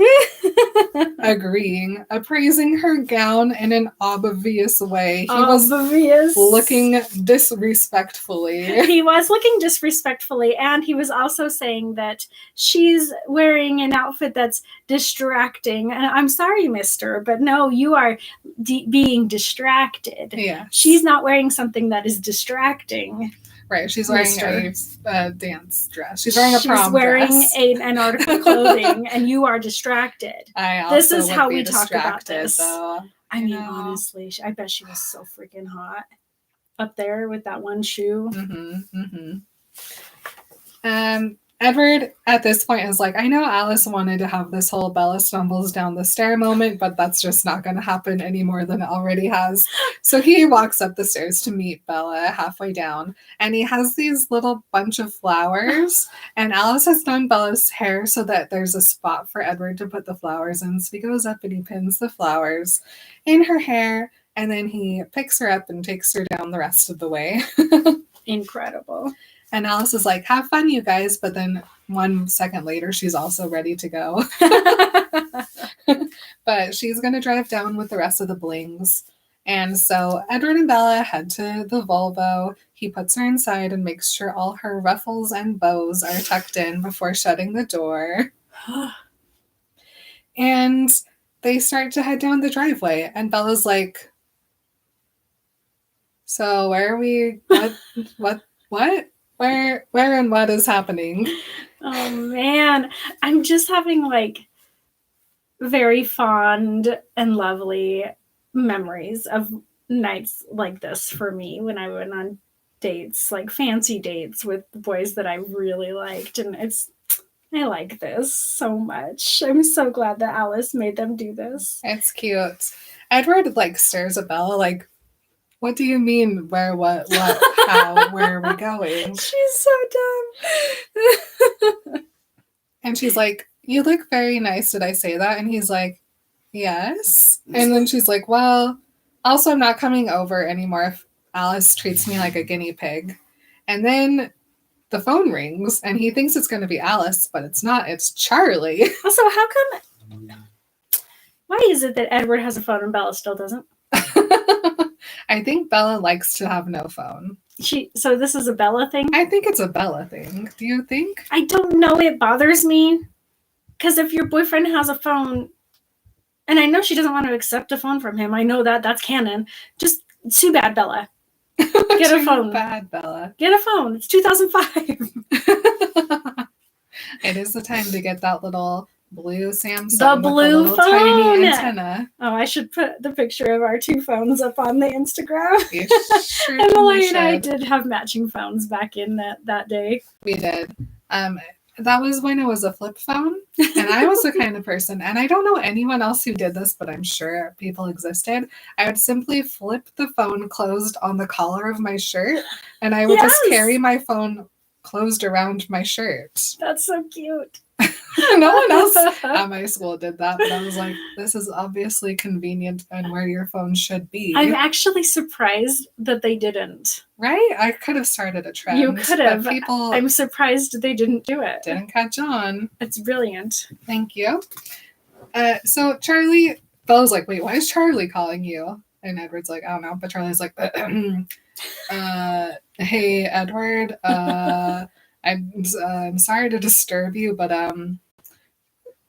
Agreeing. Appraising her gown in an obvious way. He was looking disrespectfully. He was looking disrespectfully, and he was also saying that she's wearing an outfit that's distracting. And I'm sorry, mister, but no, you are being distracted. Yeah. She's not wearing something that is distracting. Right, she's wearing a dance dress. She's wearing a prom dress. She's wearing an article of clothing, and you are distracted. This is how we talk about this. Though, I mean, honestly, I bet she was so freaking hot up there with that one shoe. Mm-hmm, mm-hmm. Edward, at this point, is like, I know Alice wanted to have this whole Bella stumbles down the stair moment, but that's just not going to happen any more than it already has. So he walks up the stairs to meet Bella halfway down, and he has these little bunch of flowers, and Alice has done Bella's hair so that there's a spot for Edward to put the flowers in. So he goes up and he pins the flowers in her hair, and then he picks her up and takes her down the rest of the way. Incredible. And Alice is like, have fun, you guys. But then 1 second later, she's also ready to go. But she's going to drive down with the rest of the blings. And so Edward and Bella head to the Volvo. He puts her inside and makes sure all her ruffles and bows are tucked in before shutting the door. And they start to head down the driveway. And Bella's like, so where are we? What? Where and what is happening? Oh man, I'm just having like very fond and lovely memories of nights like this for me when I went on dates, like fancy dates with boys that I really liked. And I like this so much. I'm so glad that Alice made them do this. It's cute. Edward like stares at Bella like, what do you mean? Where, what, how, where are we going? She's so dumb. And she's like, you look very nice. Did I say that? And he's like, yes. And then she's like, well, also I'm not coming over anymore if Alice treats me like a guinea pig. And then the phone rings and he thinks it's going to be Alice, but it's not. It's Charlie. Also, why is it that Edward has a phone and Bella still doesn't? I think Bella likes to have no phone. So this is a Bella thing? I think it's a Bella thing. Do you think? I don't know. It bothers me. Because if your boyfriend has a phone, and I know she doesn't want to accept a phone from him. I know that's canon. Just too bad, Bella. Get a phone. Too bad, Bella. Get a phone. It's 2005. It is the time to get that little blue Samsung The with blue little phone. tiny antenna. Oh, I should put the picture of our 2 phones up on the Instagram. You sure Emily and I should. did have matching phones back in that day. We did. That was when it was a flip phone, and I was the kind of person, and I don't know anyone else who did this, but I'm sure people existed. I would simply flip the phone closed on the collar of my shirt, and I would just carry my phone closed around my shirt. That's so cute. No one else at my school did that, but I was like, this is obviously convenient and where your phone should be. I'm actually surprised that they didn't. Right? I could have started a trend. You could have. People I'm surprised they didn't do it. Didn't catch on. It's brilliant. Thank you. So Charlie, Bella's like, wait, why is Charlie calling you? And Edward's like, I don't know. But Charlie's like, hey, Edward, I'm sorry to disturb you, but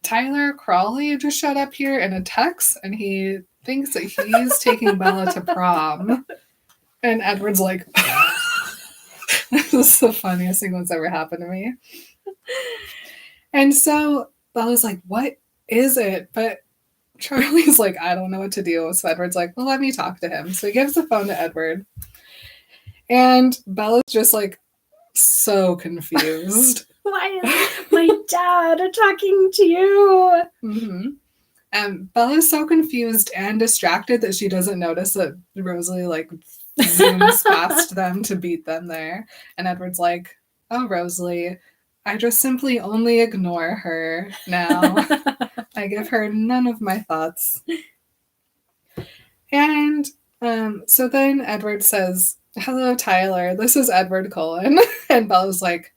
Tyler Crawley just showed up here in a tux, and he thinks that he's taking Bella to prom. And Edward's like, this is the funniest thing that's ever happened to me. And so Bella's like, what is it? But Charlie's like, I don't know what to do. So Edward's like, well, let me talk to him. So he gives the phone to Edward. And Bella's just like so confused. Why is my dad talking to you? Mm-hmm. Bella's so confused and distracted that she doesn't notice that Rosalie like zooms past them to beat them there. And Edward's like, oh, Rosalie, I just simply only ignore her now. I give her none of my thoughts. And so then Edward says, hello, Tyler. This is Edward Cullen. And Bella's like,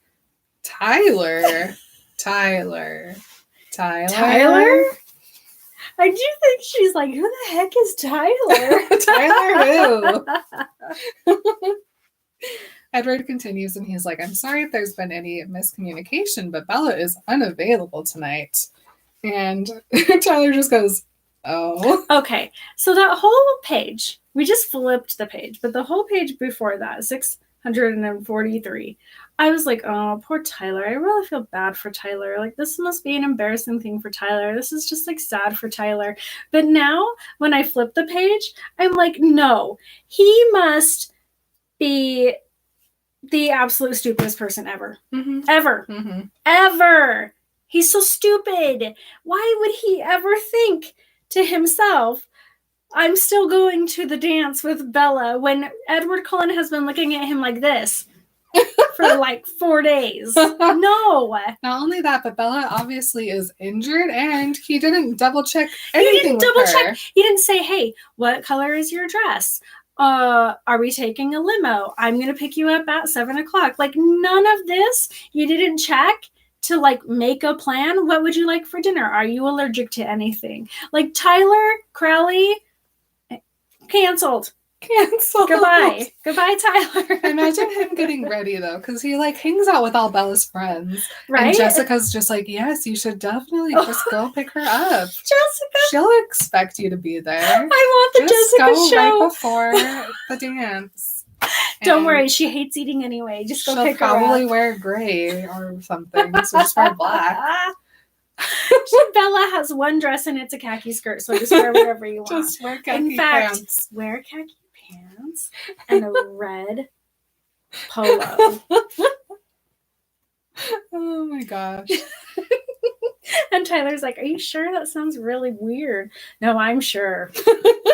Tyler? I do think she's like, who the heck is Tyler? Tyler who? Edward continues and he's like, I'm sorry if there's been any miscommunication, but Bella is unavailable tonight. And Tyler just goes, oh. Okay, so that whole page, we just flipped the page, but the whole page before that, 643, I was like, oh, poor Tyler. I really feel bad for Tyler. Like, this must be an embarrassing thing for Tyler. This is just, like, sad for Tyler. But now, when I flip the page, I'm like, no, he must be the absolute stupidest person ever. Mm-hmm. Ever. Mm-hmm. Ever. He's so stupid. Why would he ever think to himself, I'm still going to the dance with Bella, when Edward Cullen has been looking at him like this for like 4 days? No. Not only that, but Bella obviously is injured, and he didn't double check anything. He didn't double check. He didn't say, hey, what color is your dress? Are we taking a limo? I'm going to pick you up at 7:00. Like, none of this. You didn't check to like make a plan. What would you like for dinner? Are you allergic to anything? Like, Tyler Crowley, canceled. Goodbye, Tyler. Imagine him getting ready though, because he like hangs out with all Bella's friends, right? And Jessica's just like, yes, you should definitely just go pick her up. Jessica, she'll expect you to be there. I want the just Jessica go show right before the dance. Don't worry, she hates eating anyway. Just go pick her up. She'll probably wear gray or something, so just wear black. Bella has one dress and it's a khaki skirt, so just wear whatever you want. Just wear khaki pants. Wear khaki pants and a red polo. Oh my gosh. And Tyler's like, are you sure? That sounds really weird. No, I'm sure.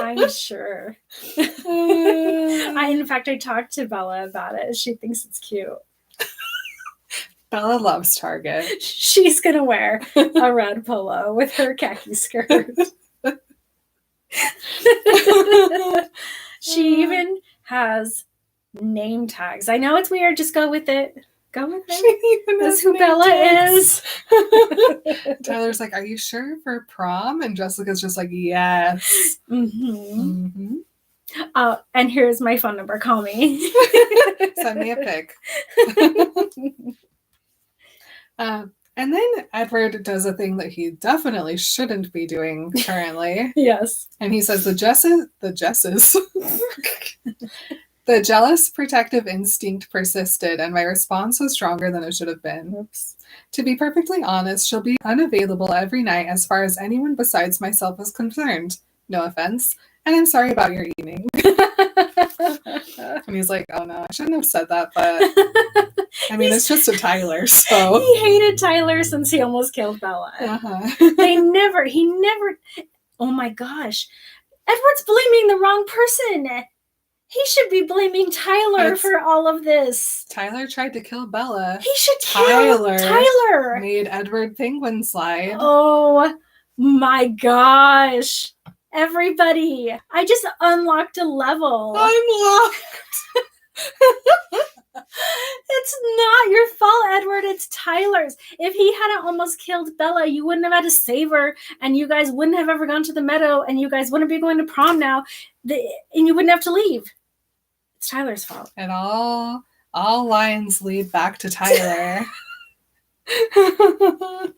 I'm sure. In fact, I talked to Bella about it. She thinks it's cute. Bella loves Target. She's going to wear a red polo with her khaki skirt. She even has name tags. I know it's weird. Just go with it. Go with it. That's who Bella is. Tyler's like, are you sure for prom? And Jessica's just like, yes. Mm-hmm. And here's my phone number. Call me. Send me a pic. And then Edward does a thing that he definitely shouldn't be doing currently. Yes. And he says the Jesses The jealous protective instinct persisted, and my response was stronger than it should have been. Oops. To be perfectly honest, she'll be unavailable every night as far as anyone besides myself is concerned. No offense. And I'm sorry about your evening. And he's like, oh no, I shouldn't have said that, but I mean, it's just a Tyler, so. He hated Tyler since he almost killed Bella. He never, oh my gosh. Edward's blaming the wrong person. He should be blaming Tyler for all of this. Tyler tried to kill Bella. He should kill Tyler. Made Edward penguin slide. Oh my gosh. Everybody, I just unlocked a level. I'm locked. It's not your fault, Edward. It's Tyler's. If he hadn't almost killed Bella, you wouldn't have had to save her, and you guys wouldn't have ever gone to the meadow, and you guys wouldn't be going to prom now, and you wouldn't have to leave. It's Tyler's fault. And all lines lead back to Tyler. I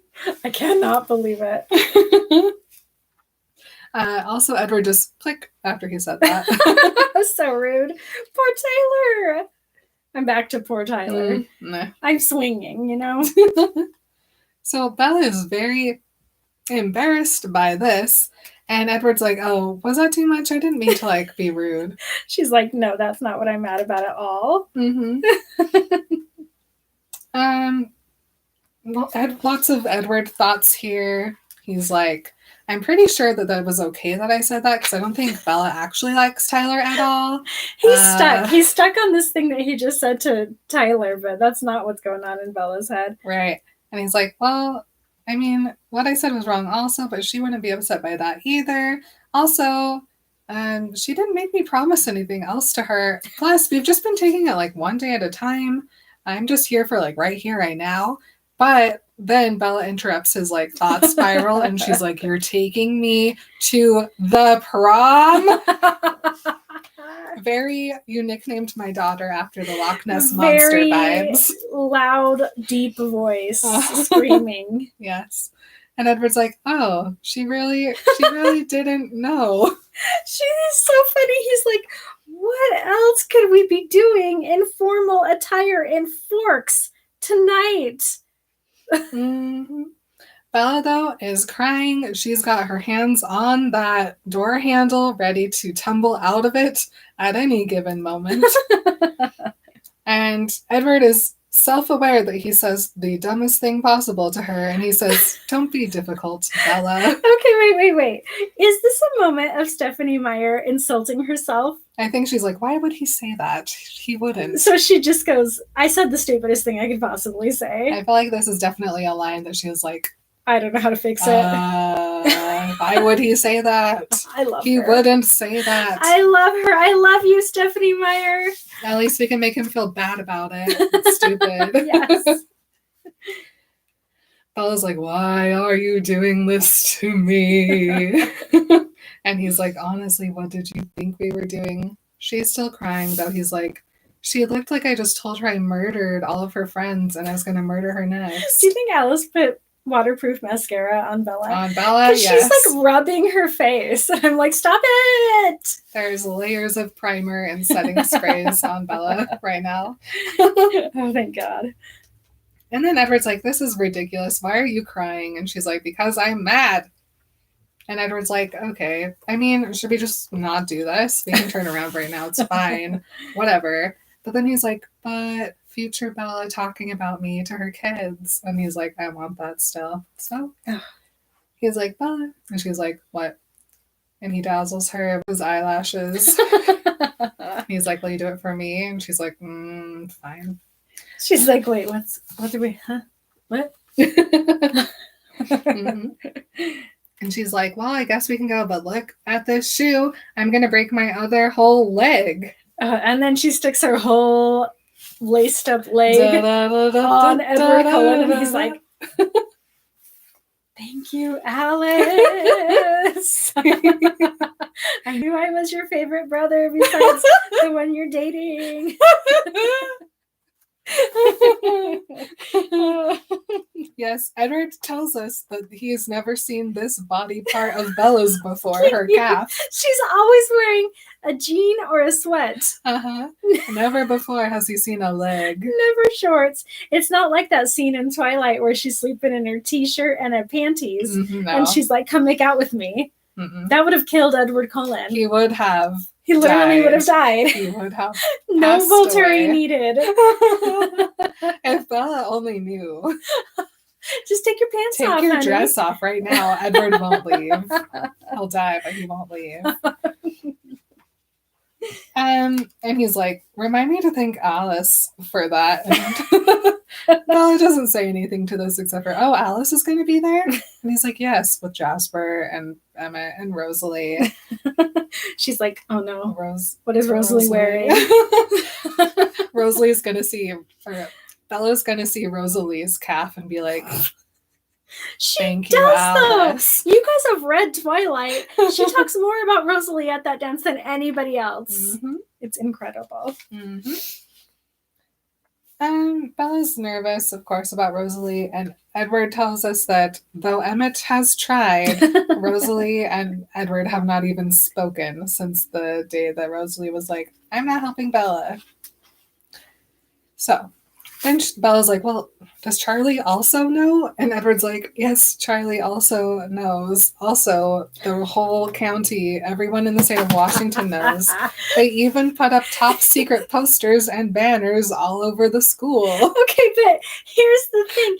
cannot believe it. Also, Edward just click after he said that. So rude. Poor Tyler. I'm back to poor Tyler. Nah. I'm swinging, you know? So Bella is very embarrassed by this. And Edward's like, oh, was that too much? I didn't mean to, like, be rude. She's like, no, that's not what I'm mad about at all. Lots of Edward thoughts here. He's like, I'm pretty sure that was okay that I said that, because I don't think Bella actually likes Tyler at all. He's stuck. He's stuck on this thing that he just said to Tyler, but that's not what's going on in Bella's head. Right. And he's like, well, I mean, what I said was wrong also, but she wouldn't be upset by that either. Also, she didn't make me promise anything else to her. Plus, we've just been taking it like one day at a time. I'm just here for like right here, right now. But then Bella interrupts his like thought spiral and she's like, you're taking me to the prom? You nicknamed my daughter after the Loch Ness Monster vibes. Loud, deep voice screaming. Yes. And Edward's like, oh, she really didn't know. She's so funny. He's like, what else could we be doing in formal attire and forks tonight? Mm-hmm. Bella, though, is crying. She's got her hands on that door handle, ready to tumble out of it at any given moment. And Edward is self-aware that he says the dumbest thing possible to her, and he says, don't be difficult, Bella. Okay, wait. Is this a moment of Stephenie Meyer insulting herself? I think she's like, why would he say that? He wouldn't. So she just goes, I said the stupidest thing I could possibly say. I feel like this is definitely a line that she was like, I don't know how to fix it. Why would he say that? I love her. He wouldn't say that. I love her. I love you, Stephenie Meyer. At least we can make him feel bad about it. It's stupid. Yes. Bella's like, why are you doing this to me? And he's like, honestly, what did you think we were doing? She's still crying, though. He's like, she looked like I just told her I murdered all of her friends and I was going to murder her next. Do you think Alice put waterproof mascara on Bella? On Bella, yes. She's like rubbing her face. I'm like, stop it! There's layers of primer and setting sprays on Bella right now. Oh, thank God. And then Edward's like, this is ridiculous. Why are you crying? And she's like, because I'm mad. And Edward's like, okay, I mean, should we just not do this? We can turn around right now. It's fine. Whatever. But then he's like, but future Bella talking about me to her kids. And he's like, I want that still. So he's like, Bella. And she's like, what? And he dazzles her with his eyelashes. He's like, will you do it for me? And she's like, fine. She's like, wait, what do we, what? Mm-hmm. And she's like, well, I guess we can go, but look at this shoe. I'm going to break my other whole leg. And then she sticks her whole laced up leg on Edward Cullen, and he's like, thank you, Alice. I knew I was your favorite brother besides the one you're dating. Yes, Edward tells us that he's never seen this body part of Bella's before, her calf. She's always wearing a jean or a sweat. Never before has he seen a leg. Never shorts. It's not like that scene in Twilight where she's sleeping in her t-shirt and her panties, No. and she's like, come make out with me. That would have killed Edward Cullen. He would have. He literally would have died. He would have. No Volturi needed. If Bella only knew. Just take your pants off. Take your dress off right now. Edward won't leave. He'll die, but he won't leave. And he's like, remind me to thank Alice for that. And Bella doesn't say anything to this except for, oh, Alice is going to be there? And he's like, yes, with Jasper and Emmett and Rosalie. She's like, oh no, what is Rosalie wearing? Rosalie's going to see, or Bella's going to see Rosalie's calf and be like, thank you, Alice. Though. You guys have read Twilight. She talks more about Rosalie at that dance than anybody else. It's incredible. Bella's nervous, of course, about Rosalie, and Edward tells us that though Emmett has tried, Rosalie and Edward have not even spoken since the day that Rosalie was like, I'm not helping Bella. So then Bella's like, well, does Charlie also know? And Edward's like, yes, Charlie also knows. Also, the whole county, everyone in the state of Washington knows. They even put up top secret posters and banners all over the school. Okay, but here's the thing.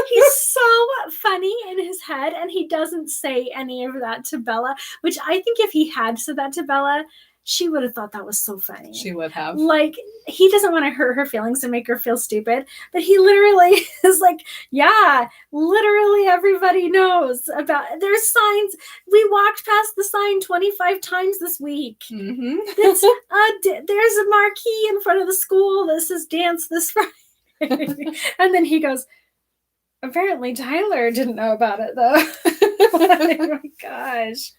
He's so funny in his head, and he doesn't say any of that to Bella, which I think if he had said that to Bella, she would have thought that was so funny. She would have. Like, he doesn't want to hurt her feelings and make her feel stupid, but he literally is like, yeah, literally everybody knows about, there's signs. We walked past the sign 25 times this week. There's a marquee in front of the school that says dance this Friday. And then he goes, apparently Tyler didn't know about it though. Oh my gosh.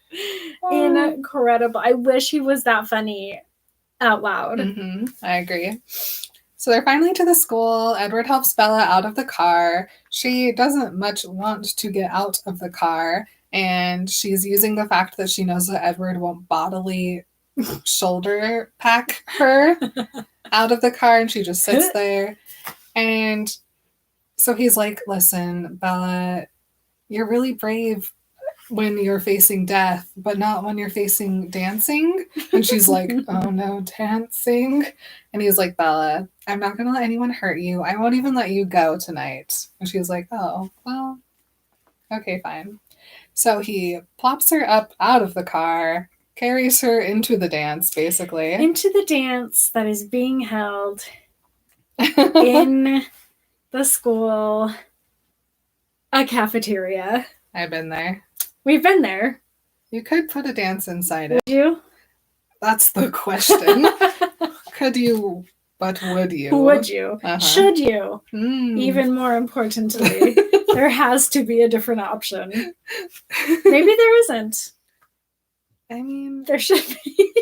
Incredible. I wish he was that funny out loud. I agree. So they're finally to the school. Edward helps Bella out of the car. She doesn't much want to get out of the car, and she's using the fact that she knows that Edward won't bodily shoulder pack her out of the car, and she just sits there. And so he's like, listen, Bella, you're really brave when you're facing death, but not when you're facing dancing. And she's like, oh no, dancing. And he's like, Bella, I'm not going to let anyone hurt you. I won't even let you go tonight. And she's like, oh, well, okay, fine. So he plops her up out of the car, carries her into the dance, basically. Into the dance that is being held in the school, a cafeteria. I've been there. We've been there. You could put a dance inside it. Would you? That's the question. Could you, but would you? Would you? Should you? Even more importantly, there has to be a different option. Maybe there isn't. I mean, there should be.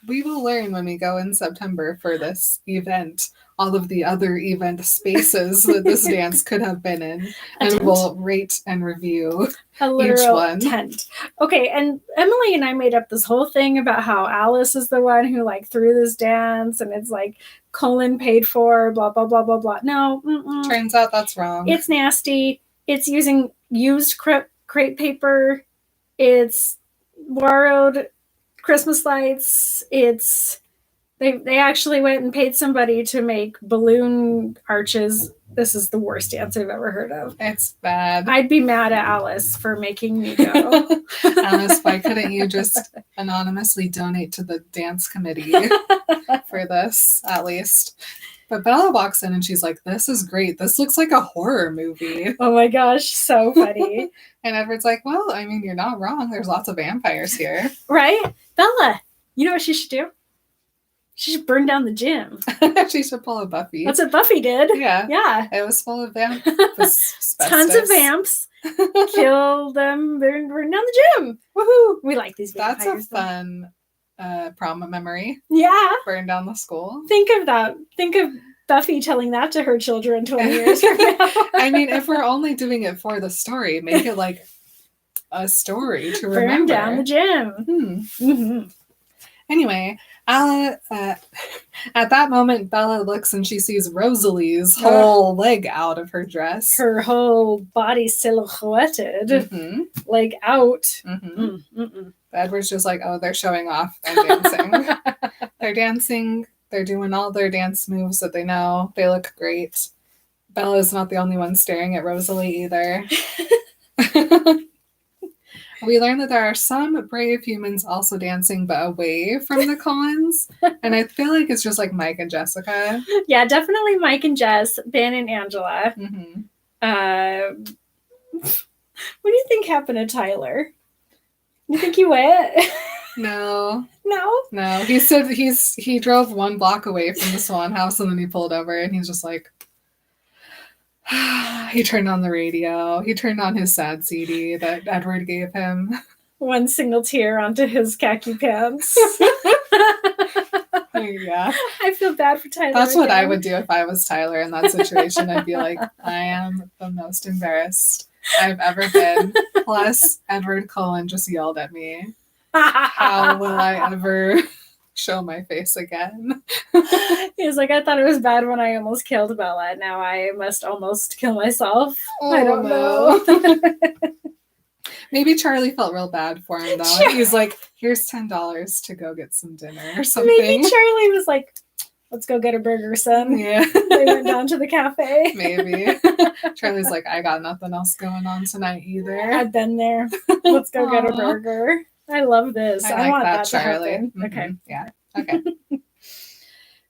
We will learn when we go in September for this event, all of the other event spaces that this dance could have been in, and we'll rate and review a literal each one. Tent. Okay, and Emily and I made up this whole thing about how Alice is the one who like threw this dance, and it's like Colin paid for, blah blah blah blah blah. No, turns out that's wrong. It's nasty. It's using used crepe paper. It's borrowed Christmas lights. It's they actually went and paid somebody to make balloon arches. This is the worst dance I've ever heard of. It's bad. I'd be mad at Alice for making me go. Alice, why couldn't you just anonymously donate to the dance committee for this, at least? But Bella walks in and she's like, this is great. This looks like a horror movie. Oh my gosh, so funny. And Edward's like, well, I mean, you're not wrong. There's lots of vampires here. Right? Bella, you know what she should do? She should burn down the gym. She should pull a Buffy. That's what Buffy did. Yeah. Yeah. It was full of vamps. Tons of vamps. Kill them, burn down the gym. Woohoo. We like these vampires. That's a fun prom memory. Yeah. Burn down the school. Think of that. Think of Buffy telling that to her children 20 years from now. I mean, if we're only doing it for the story, make it like a story to remember. Burn down the gym. Anyway, at that moment, Bella looks and she sees Rosalie's whole leg out of her dress. Her whole body silhouetted, leg out. Edward's just like, oh, they're showing off and dancing. They're dancing. They're doing all their dance moves that they know. They look great. Bella's not the only one staring at Rosalie either. We learn that there are some brave humans also dancing, but away from the Collins. And I feel like it's just like Mike and Jessica. Yeah, definitely Mike and Jess, Ben and Angela. What do you think happened to Tyler? You think he went? No. No? He said he drove 1 block away from the Swan House and then he pulled over and he's just like, he turned on the radio. He turned on his sad CD that Edward gave him. 1 single tear onto his khaki pants. Yeah. I feel bad for Tyler. That's what I would do if I was Tyler in that situation. I'd be like, I am the most embarrassed I've ever been. Plus, Edward Cullen just yelled at me. How will I ever show my face again? He was like, I thought it was bad when I almost killed Bella. Now I must almost kill myself. Oh, I don't know. Maybe Charlie felt real bad for him, though. He's like, here's $10 to go get some dinner or something. Maybe Charlie was like, let's go get a burger, son. Yeah. They went down to the cafe. Maybe. Charlie's like, I got nothing else going on tonight either. I've been there. Let's go get a burger. I love this. I like want that, to Charlie. happen. Mm-hmm. Okay. Yeah. Okay.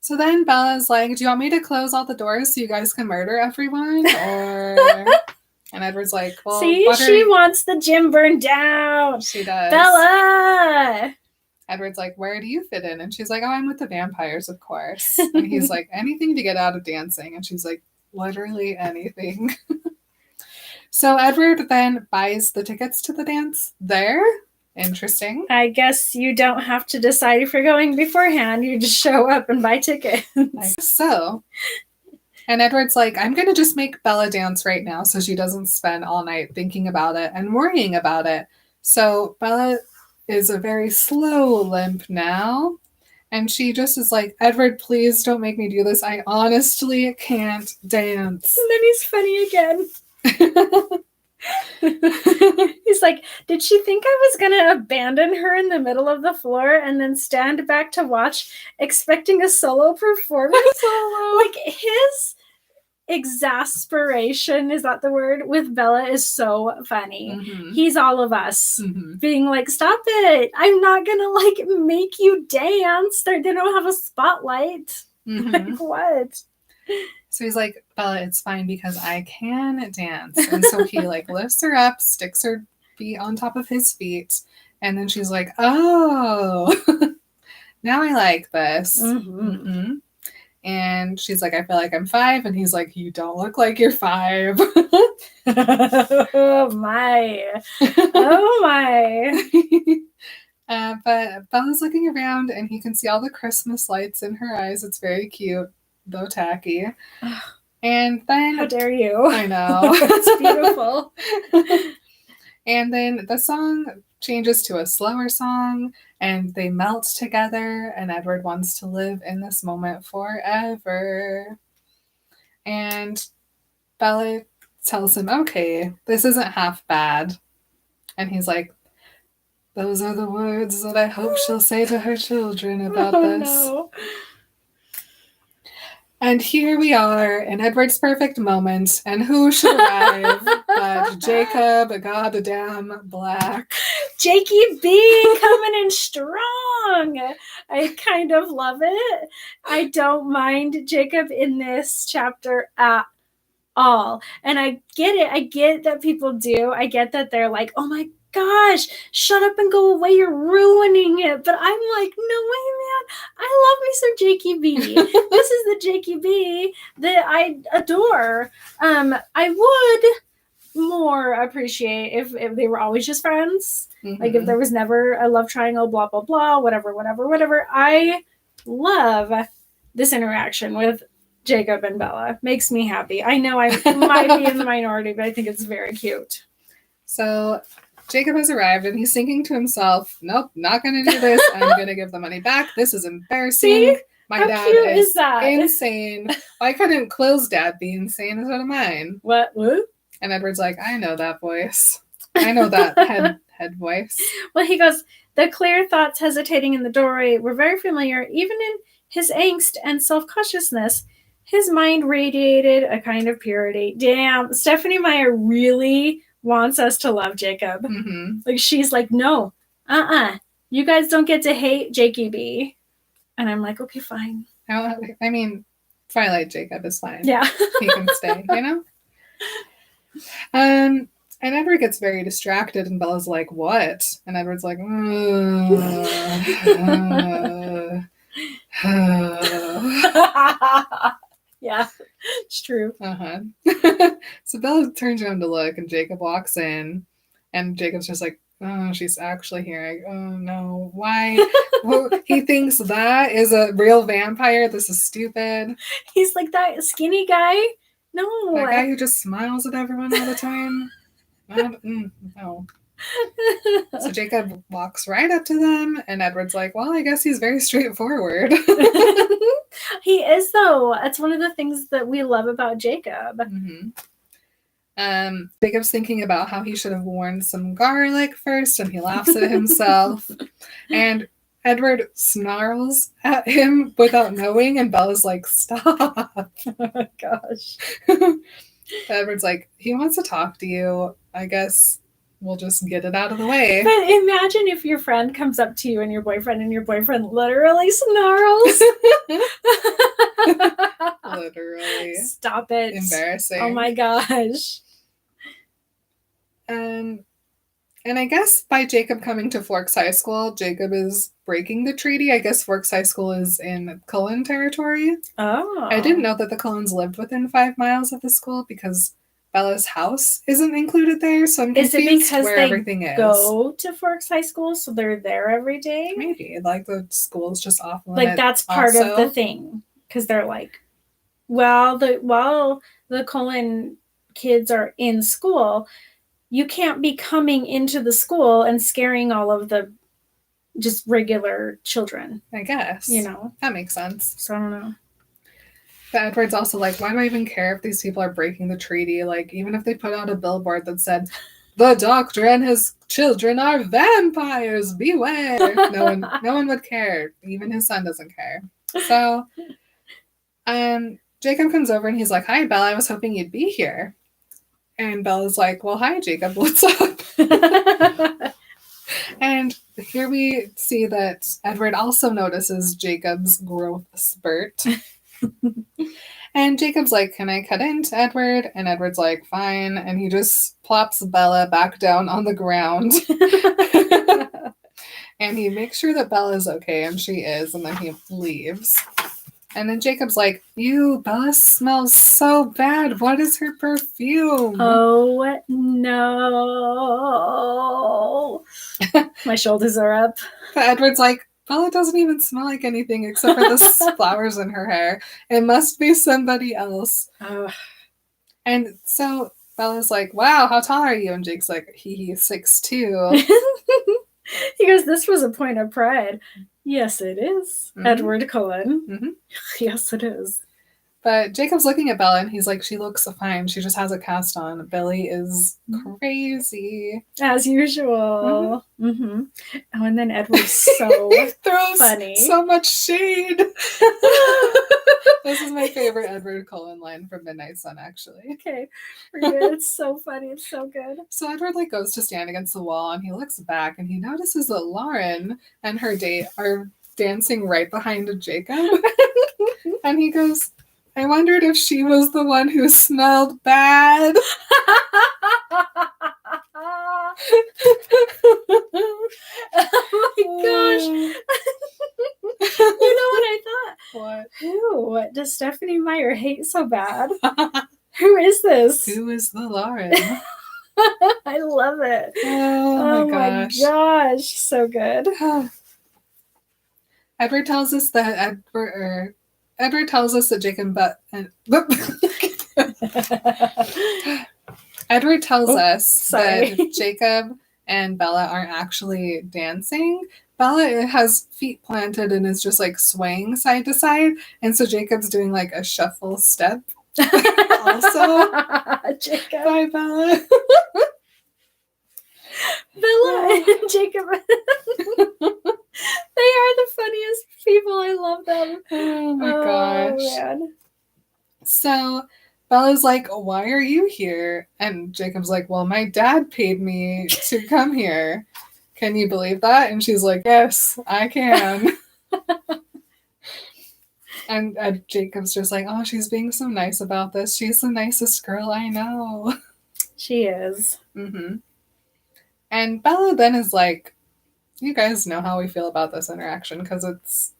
So then Bella's like, do you want me to close all the doors so you guys can murder everyone? Or... And Edward's like, well, see, she wants the gym burned down. She does. Bella! Edward's like, where do you fit in? And she's like, oh, I'm with the vampires, of course. And he's like, anything to get out of dancing. And she's like, literally anything. So Edward then buys the tickets to the dance there. Interesting. I guess you don't have to decide if you're going beforehand. You just show up and buy tickets. So... And Edward's like, I'm going to just make Bella dance right now so she doesn't spend all night thinking about it and worrying about it. So Bella is a very slow limp now. And she just is like, Edward, please don't make me do this. I honestly can't dance. And then he's funny again. He's like, did she think I was going to abandon her in the middle of the floor and then stand back to watch, expecting a solo performance? Like, his exasperation, is that the word, with Bella is so funny. He's all of us being like, stop it, I'm not gonna like make you dance. They don't have a spotlight. Like, what? So he's like, Bella, it's fine because I can dance. And so he like lifts her up, sticks her feet on top of his feet, and then she's like, oh, now I like this. And she's like, I feel like I'm 5. And he's like, you don't look like you're 5. Oh my. Oh my. But Bella's looking around and he can see all the Christmas lights in her eyes. It's very cute, though tacky. And then... How dare you? I know. It's beautiful. And then the song changes to a slower song, and they melt together, and Edward wants to live in this moment forever. And Bella tells him, okay, this isn't half bad. And he's like, those are the words that I hope she'll say to her children about this. No. And here we are in Edward's perfect moment, and who should arrive but Jacob, goddamn Black. Jakey B coming in strong. I kind of love it. I don't mind Jacob in this chapter at all. And I get it. I get that people do. I get that they're like, oh my gosh, shut up and go away. You're ruining it. But I'm like, no way, man. I love me some Jakey B. This is the Jakey B that I adore. I would more appreciate if they were always just friends. Like if there was never a love triangle, blah, blah, blah, whatever. I love this interaction with Jacob and Bella. Makes me happy. I know I might be in the minority, but I think it's very cute. So Jacob has arrived and he's thinking to himself, nope, not going to do this. I'm going to give the money back. This is embarrassing. See? My How dad cute is is that? insane. Why couldn't Quill's dad be insane instead of mine? What? And Edward's like, I know that voice. I know that head voice. Well, he goes, the clear thoughts hesitating in the doorway were very familiar. Even in his angst and self-consciousness, his mind radiated a kind of purity. Damn, Stephanie Meyer really wants us to love Jacob. Mm-hmm. Like, she's like, no, you guys don't get to hate Jakey B. And I'm like, okay, fine. I mean, Twilight Jacob is fine. Yeah. He can stay, you know? And Edward gets very distracted, and Bella's like, what? And Edward's like, Yeah, it's true. So Bella turns around to look, and Jacob walks in, and Jacob's just like, oh, she's actually here. Oh no, why? Well, he thinks that is a real vampire. This is stupid. He's like that skinny guy. No, that guy who just smiles at everyone all the time. No. So Jacob walks right up to them, and Edward's like, well, I guess he's very straightforward. He is, though. That's one of the things that we love about Jacob. Mm-hmm. Jacob's thinking about how he should have worn some garlic first, and he laughs at himself. And Edward snarls at him without knowing, and Bella's like, stop. Oh my gosh. Edward's like, he wants to talk to you. I guess we'll just get it out of the way. But imagine if your friend comes up to you and your boyfriend literally snarls. Literally. Stop it. Embarrassing. Oh my gosh. And I guess by Jacob coming to Forks High School, Jacob is breaking the treaty. I guess Forks High School is in Cullen territory. Oh. I didn't know that the Cullens lived within 5 miles of the school because Bella's house isn't included there, so I'm confused is it because where they everything is. Go to Forks High School, so they're there every day? Maybe. Like, the school's just off limits. Like, that's part of the thing. Because they're like, while the Cullen kids are in school, you can't be coming into the school and scaring all of the just regular children. I guess. You know? That makes sense. So I don't know. But Edward's also like, why do I even care if these people are breaking the treaty? Like, even if they put out a billboard that said, the doctor and his children are vampires, beware. No one would care. Even his son doesn't care. So, Jacob comes over and he's like, hi, Bella, I was hoping you'd be here. And Bella's like, well, hi, Jacob, what's up? And here we see that Edward also notices Jacob's growth spurt. And Jacob's like, can I cut into Edward? And Edward's like, fine. And he just plops Bella back down on the ground. And he makes sure that Bella's okay, and she is, and then he leaves. And then Jacob's like, ew, Bella smells so bad. What is her perfume? Oh, no. My shoulders are up. But Edward's like, Bella doesn't even smell like anything except for the flowers in her hair. It must be somebody else. And so Bella's like, wow, how tall are you? And Jake's like, he's 6'2". He goes, this was a point of pride. Yes, it is. Mm-hmm. Edward Cullen. Mm-hmm. Yes, it is. But Jacob's looking at Bella and he's like, she looks fine. She just has a cast on. Billy is crazy. As usual. Mm-hmm. Mm-hmm. Oh, and then Edward's so he throws funny. So much shade. This is my favorite Edward Cullen line from Midnight Sun, actually. Okay. It's so funny. It's so good. So Edward goes to stand against the wall and he looks back and he notices that Lauren and her date are dancing right behind Jacob. And he goes, I wondered if she was the one who smelled bad. Oh my gosh. You know what I thought? What? Who does Stephanie Meyer hate so bad? Who is this? Who is the Lauren? I love it. Oh my gosh. So good. Edward tells us that Edward tells us that Edward tells us that Jacob and Bella aren't actually dancing. Bella has feet planted and is just like swaying side to side, and so Jacob's doing like a shuffle step. Also, Jacob. Bye, Bella. Bella and Jacob. They are the funniest people. I love them. Oh my gosh. Man. So Bella's like, why are you here? And Jacob's like, well, my dad paid me to come here. Can you believe that? And she's like, yes, I can. And Jacob's just like, oh, she's being so nice about this. She's the nicest girl I know. She is. Mm-hmm. And Bella then is like, you guys know how we feel about this interaction because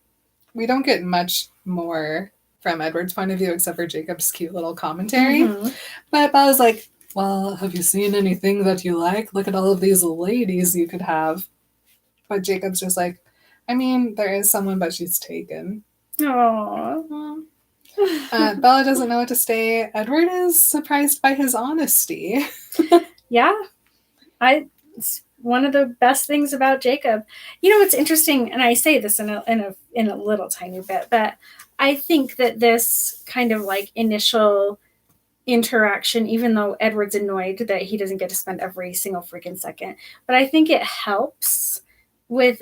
we don't get much more from Edward's point of view except for Jacob's cute little commentary. Mm-hmm. But Bella's like, well, have you seen anything that you like? Look at all of these ladies you could have. But Jacob's just like, I mean, there is someone, but she's taken. Aww. Bella doesn't know what to say. Edward is surprised by his honesty. Yeah. It's one of the best things about Jacob. You know, it's interesting, and I say this in a little tiny bit, but I think that this kind of like initial interaction, even though Edward's annoyed that he doesn't get to spend every single freaking second, but I think it helps with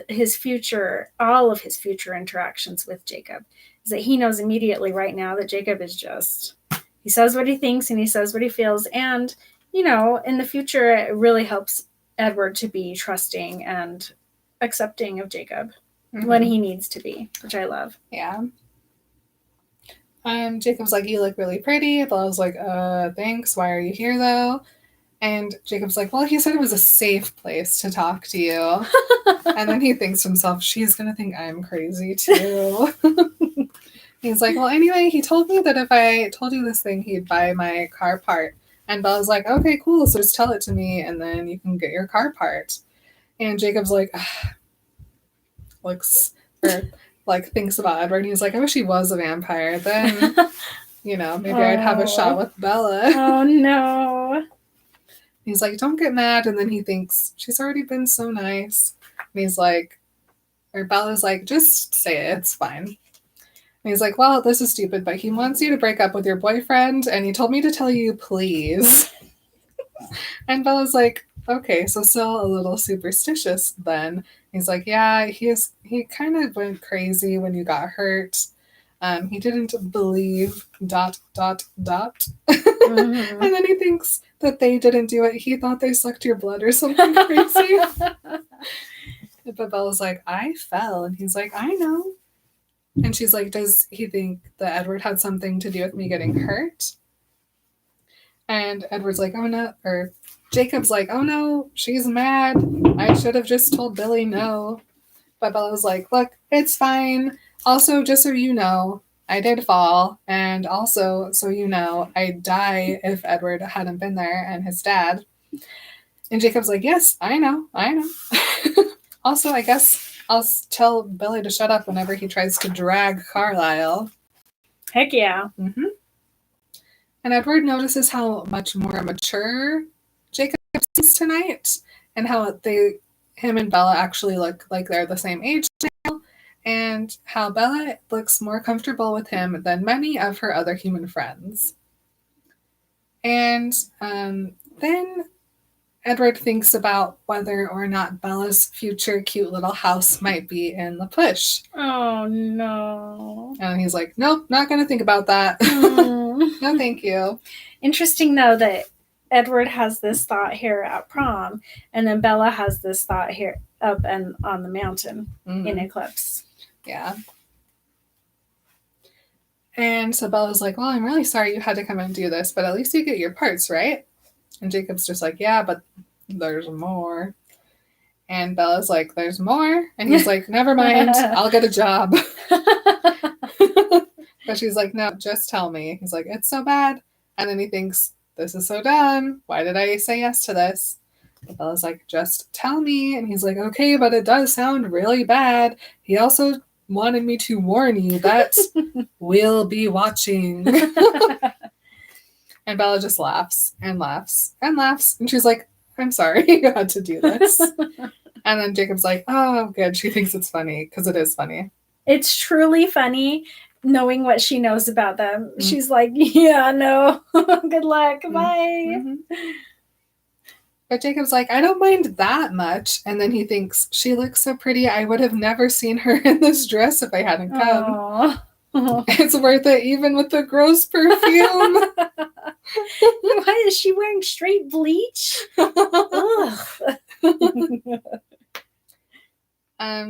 all of his future interactions with Jacob, is that he knows immediately right now that Jacob is he says what he thinks and he says what he feels. And, you know, in the future, it really helps Edward to be trusting and accepting of Jacob when he needs to be, which I love. Yeah. Jacob's like, you look really pretty. Bella's like, thanks. Why are you here though? And Jacob's like, well, he said it was a safe place to talk to you. And then he thinks to himself, she's going to think I'm crazy too. He's like, well, anyway, he told me that if I told you this thing, he'd buy my car part. And Bella's like, okay, cool. So just tell it to me and then you can get your car part. And Jacob's like, thinks about Edward. And he's like, I wish he was a vampire. Then, maybe I'd have a shot with Bella. Oh, no. He's like, don't get mad. And then he thinks, she's already been so nice. And he's like, or Bella's like, just say it. It's fine. And he's like, well, this is stupid, but he wants you to break up with your boyfriend. And he told me to tell you, please. And Bella's like, okay, so still a little superstitious then. He's like, yeah, he kind of went crazy when you got hurt. He didn't believe ... Mm-hmm. And then he thinks that they didn't do it. He thought they sucked your blood or something crazy. But Bella's like, I fell. And he's like, I know. And she's like, does he think that Edward had something to do with me getting hurt? And Edward's like, oh no. Or Jacob's like, oh no, she's mad. I should have just told Billy no. But Bella's like, look, it's fine. Also, just so you know, I did fall. And also, so you know, I'd die if Edward hadn't been there and his dad. And Jacob's like, yes, I know. Also, I guess I'll tell Billy to shut up whenever he tries to drag Carlisle. Heck yeah. Mm-hmm. And Edward notices how much more mature Jacob is tonight and how him and Bella actually look like they're the same age now, and how Bella looks more comfortable with him than many of her other human friends. And then Edward thinks about whether or not Bella's future cute little house might be in the push. Oh, no. And he's like, nope, not going to think about that. No, thank you. Interesting, though, that Edward has this thought here at prom, and then Bella has this thought here up and on the mountain in Eclipse. Yeah. And so Bella's like, well, I'm really sorry you had to come and do this, but at least you get your parts, right? And Jacob's just like, yeah, but there's more. And Bella's like, there's more? And he's like, never mind, I'll get a job. But she's like, no, just tell me. He's like, it's so bad. And then he thinks, this is so dumb. Why did I say yes to this? But Bella's like, just tell me. And he's like, okay, but it does sound really bad. He also wanted me to warn you that we'll be watching. And Bella just laughs and laughs and laughs. And she's like, I'm sorry you had to do this. And then Jacob's like, oh, good. She thinks it's funny because it is funny. It's truly funny knowing what she knows about them. Mm-hmm. She's like, yeah, no. Good luck. Mm-hmm. Bye. Mm-hmm. But Jacob's like, I don't mind that much. And then he thinks, she looks so pretty. I would have never seen her in this dress if I hadn't come. It's worth it even with the gross perfume. Why is she wearing straight bleach?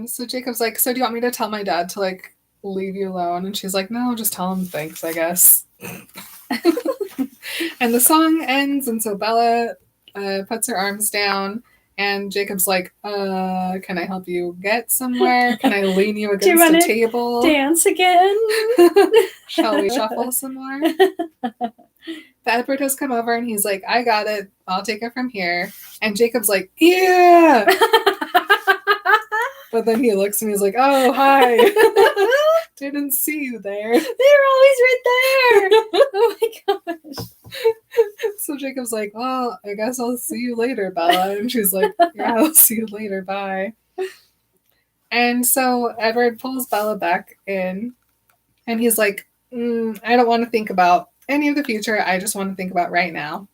So Jacob's like, so do you want me to tell my dad to like leave you alone? And she's like, no, just tell him thanks, I guess. And the song ends, and so Bella puts her arms down, and Jacob's like, can I help you get somewhere? Can I lean you against the table? Dance again? Shall we shuffle some more? But Edward has come over, and he's like, I got it. I'll take it from here. And Jacob's like, yeah! But then he looks and he's like, oh, hi. Didn't see you there. They're always right there. Oh my gosh. So Jacob's like, well, I guess I'll see you later, Bella. And she's like, yeah, I'll see you later. Bye. And so Edward pulls Bella back in, and he's like, I don't want to think about any of the future. I just want to think about right now.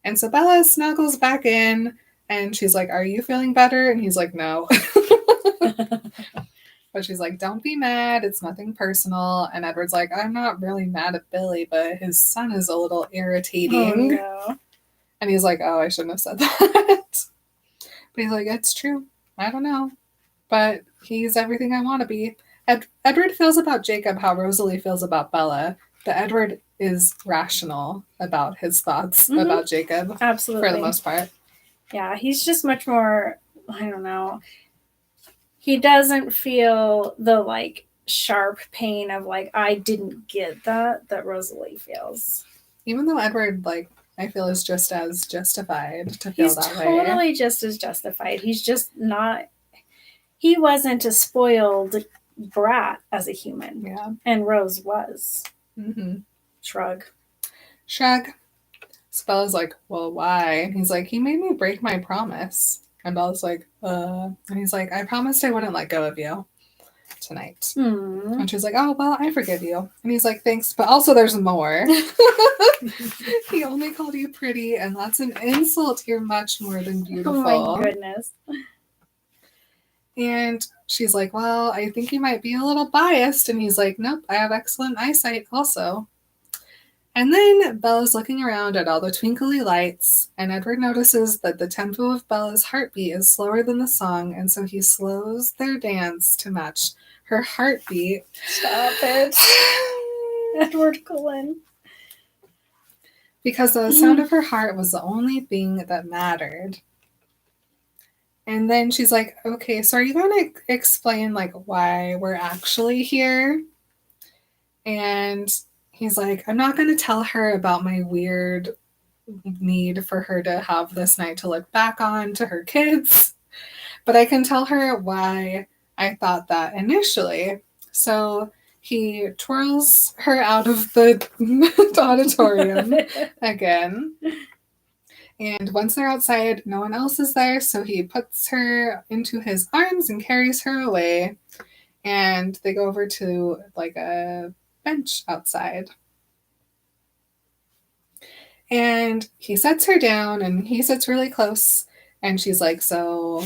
And so Bella snuggles back in, and she's like, are you feeling better? And he's like, no. But she's like, don't be mad. It's nothing personal. And Edward's like, I'm not really mad at Billy, but his son is a little irritating. Oh, no. And he's like, oh, I shouldn't have said that. But he's like, it's true. I don't know. But he's everything I want to be. Edward feels about Jacob how Rosalie feels about Bella. But Edward is rational about his thoughts about Jacob. Absolutely. For the most part. Yeah, he's just much more, I don't know. He doesn't feel the like sharp pain of like, I didn't get that Rosalie feels. Even though Edward, like, I feel is just as justified to feel that way. He's totally just as justified. He's just not, he wasn't a spoiled brat as a human. Yeah. And Rose was. Mm-hmm. Shrug. So Bella's like, well, why? And he's like, he made me break my promise. And Bella's like, And he's like, I promised I wouldn't let go of you tonight. And she's like, oh, well, I forgive you. And he's like, thanks, but also there's more. He only called you pretty, and that's an insult. You're much more than beautiful. Oh, my goodness. And she's like, well, I think you might be a little biased. And he's like, nope, I have excellent eyesight also. And then Bella's looking around at all the twinkly lights, and Edward notices that the tempo of Bella's heartbeat is slower than the song, and so he slows their dance to match her heartbeat. Stop it. Edward Cullen. Because the sound of her heart was the only thing that mattered. And then she's like, okay, so are you going to explain, like, why we're actually here? And he's like, I'm not going to tell her about my weird need for her to have this night to look back on to her kids, but I can tell her why I thought that initially. So he twirls her out of the auditorium again. And once they're outside, no one else is there, so he puts her into his arms and carries her away. And they go over to like a bench outside. And he sets her down, and he sits really close, and she's like, so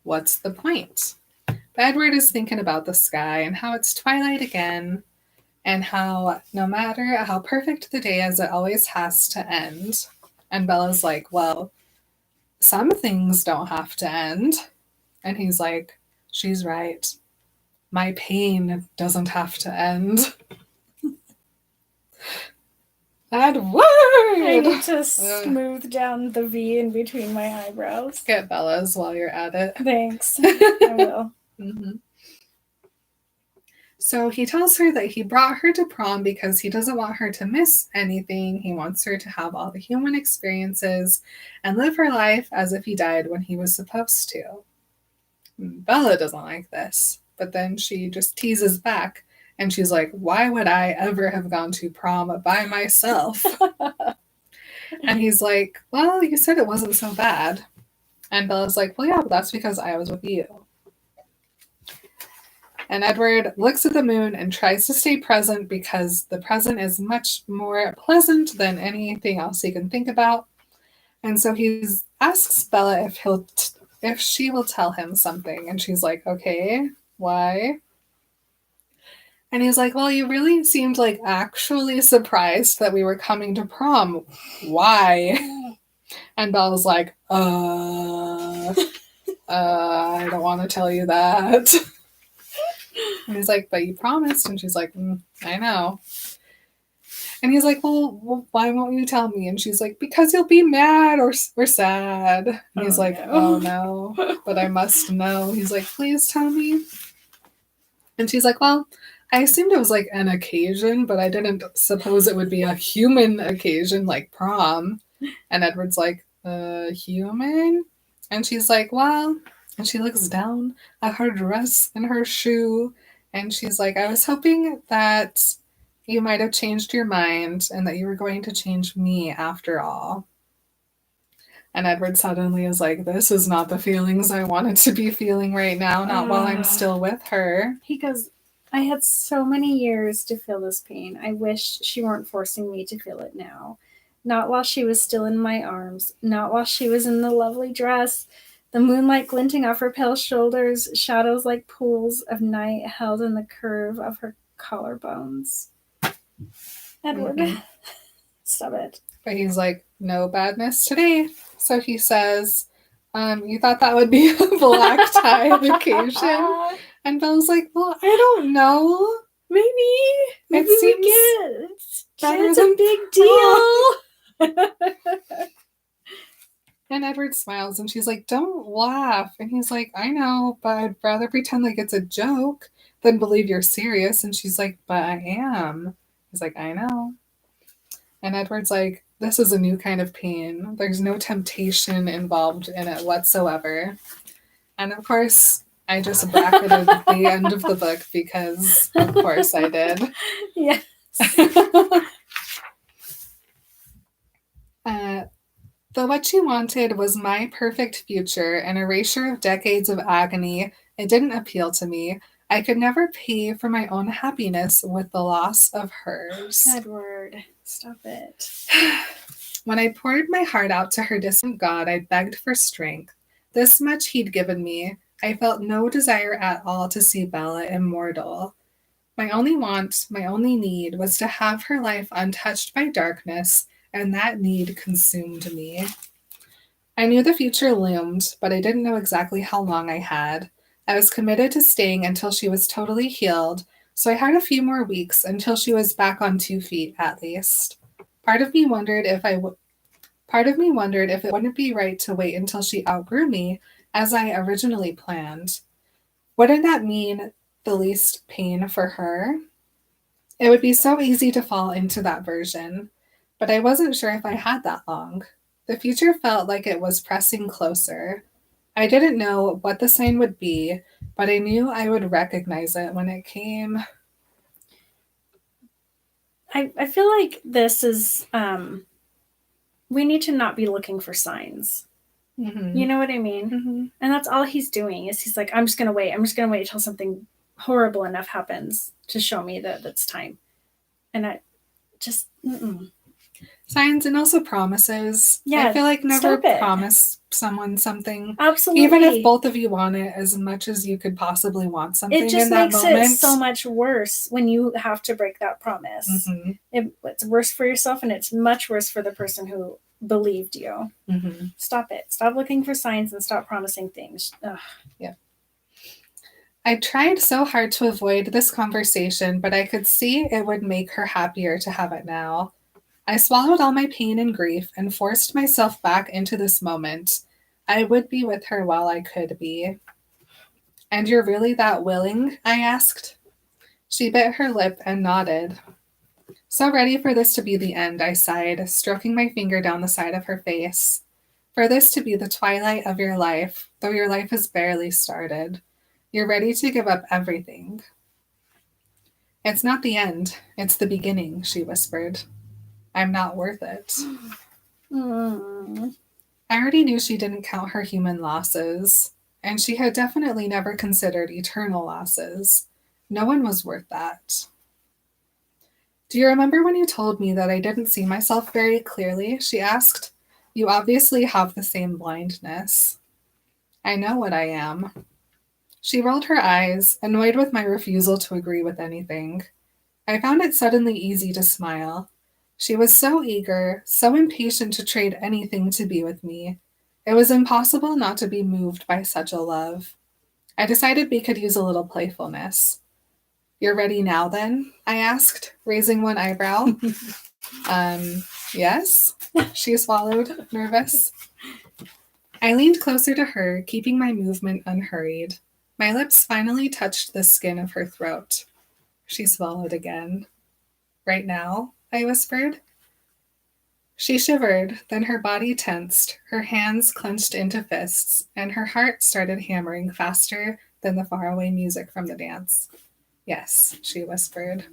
what's the point? But Edward is thinking about the sky and how it's twilight again, and how no matter how perfect the day is, it always has to end. And Bella's like, well, some things don't have to end. And he's like, she's right. My pain doesn't have to end. Edward! I need to smooth down the V in between my eyebrows. Get Bella's while you're at it. Thanks. I will. Mm-hmm. So he tells her that he brought her to prom because he doesn't want her to miss anything. He wants her to have all the human experiences and live her life as if he died when he was supposed to. Bella doesn't like this. but then she just teases back. And she's like, why would I ever have gone to prom by myself? And he's like, well, you said it wasn't so bad. And Bella's like, well, yeah, but that's because I was with you. And Edward looks at the moon and tries to stay present because the present is much more pleasant than anything else he can think about. And so he asks Bella if she will tell him something. And she's like, okay, why? And he's like, well, you really seemed like actually surprised that we were coming to prom. Why? And Bella's like, I don't want to tell you that. And he's like, but you promised. And she's like, I know. And he's like, well, why won't you tell me? And she's like, because you'll be mad or sad. And he's like, no. Oh no, but I must know. He's like, please tell me. And she's like, well, I assumed it was like an occasion, but I didn't suppose it would be a human occasion like prom. And Edward's like, human? And she's like, well, and she looks down at her dress and her shoe. And she's like, I was hoping that you might have changed your mind and that you were going to change me after all. And Edward suddenly is like, this is not the feelings I wanted to be feeling right now, not while I'm still with her. He goes, I had so many years to feel this pain. I wish she weren't forcing me to feel it now. Not while she was still in my arms. Not while she was in the lovely dress. The moonlight glinting off her pale shoulders. Shadows like pools of night held in the curve of her collarbones. Edward, stop it. But he's like, no badness today. So he says, you thought that would be a black tie occasion? And Bella's like, well, I don't know. Maybe it seems it's a big deal. And Edward smiles and she's like, don't laugh. And he's like, I know, but I'd rather pretend like it's a joke than believe you're serious. And she's like, but I am. He's like, I know. And Edward's like, this is a new kind of pain. There's no temptation involved in it whatsoever. And of course, I just bracketed the end of the book because, of course, I did. Yes. Though what she wanted was my perfect future, an erasure of decades of agony, it didn't appeal to me. I could never pay for my own happiness with the loss of hers. Edward, stop it. When I poured my heart out to her distant god, I begged for strength. This much he'd given me. I felt no desire at all to see Bella immortal. My only want, my only need, was to have her life untouched by darkness, and that need consumed me. I knew the future loomed, but I didn't know exactly how long I had. I was committed to staying until she was totally healed, so I had a few more weeks until she was back on 2 feet at least. Part of me wondered if it wouldn't be right to wait until she outgrew me, as I originally planned. Wouldn't that mean the least pain for her? It would be so easy to fall into that version, but I wasn't sure if I had that long. The future felt like it was pressing closer. I didn't know what the sign would be, but I knew I would recognize it when it came. I feel like this is, we need to not be looking for signs. Mm-hmm. You know what I mean? Mm-hmm. And that's all he's doing is he's like, I'm just going to wait. I'm just going to wait until something horrible enough happens to show me that it's time. And I just, signs and also promises. Yeah, I feel like never promise someone something. Absolutely. Even if both of you want it as much as you could possibly want something in that moment. It just makes it so much worse when you have to break that promise. Mm-hmm. It's worse for yourself and it's much worse for the person who believed you. Mm-hmm. Stop it. Stop looking for signs and stop promising things. Ugh. Yeah. I tried so hard to avoid this conversation, but I could see it would make her happier to have it now. I swallowed all my pain and grief and forced myself back into this moment. I would be with her while I could be. And you're really that willing? I asked. She bit her lip and nodded. So ready for this to be the end, I sighed, stroking my finger down the side of her face. For this to be the twilight of your life, though your life has barely started. You're ready to give up everything. It's not the end, it's the beginning, she whispered. I'm not worth it. I already knew she didn't count her human losses, and she had definitely never considered eternal losses. No one was worth that. Do you remember when you told me that I didn't see myself very clearly? She asked. You obviously have the same blindness. I know what I am. She rolled her eyes, annoyed with my refusal to agree with anything. I found it suddenly easy to smile. She was so eager, so impatient to trade anything to be with me. It was impossible not to be moved by such a love. I decided we could use a little playfulness. You're ready now, then? I asked, raising one eyebrow. Yes? She swallowed, nervous. I leaned closer to her, keeping my movement unhurried. My lips finally touched the skin of her throat. She swallowed again. Right now? I whispered. She shivered, then her body tensed, her hands clenched into fists, and her heart started hammering faster than the faraway music from the dance. Yes, she whispered.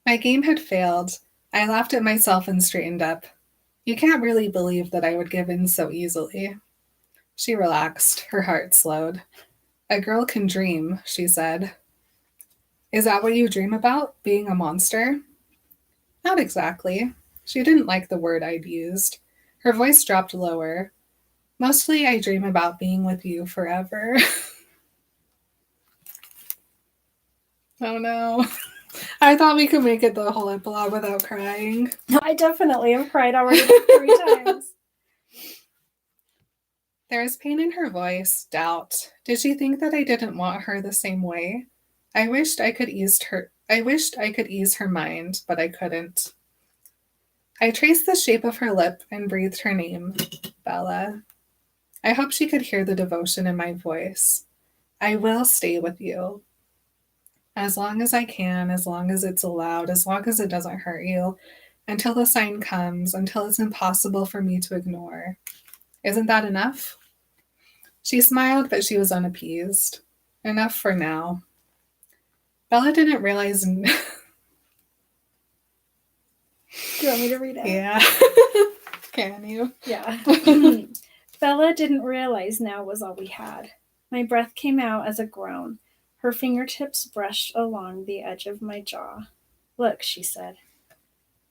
My game had failed. I laughed at myself and straightened up. You can't really believe that I would give in so easily. She relaxed, her heart slowed. A girl can dream, she said. Is that what you dream about, being a monster? Not exactly. She didn't like the word I'd used. Her voice dropped lower. Mostly I dream about being with you forever. Oh no. I thought we could make it the whole epilogue without crying. I definitely have cried already 3 times. There was pain in her voice, doubt. Did she think that I didn't want her the same way? I wished I could ease her mind, but I couldn't. I traced the shape of her lip and breathed her name, Bella. I hope she could hear the devotion in my voice. I will stay with you. As long as I can, as long as it's allowed, as long as it doesn't hurt you, until the sign comes, until it's impossible for me to ignore. Isn't that enough? She smiled, but she was unappeased. Enough for now. Bella didn't realize... Do you want me to read it? Yeah. Can you? Yeah. Bella didn't realize now was all we had. My breath came out as a groan. Her fingertips brushed along the edge of my jaw. Look, she said.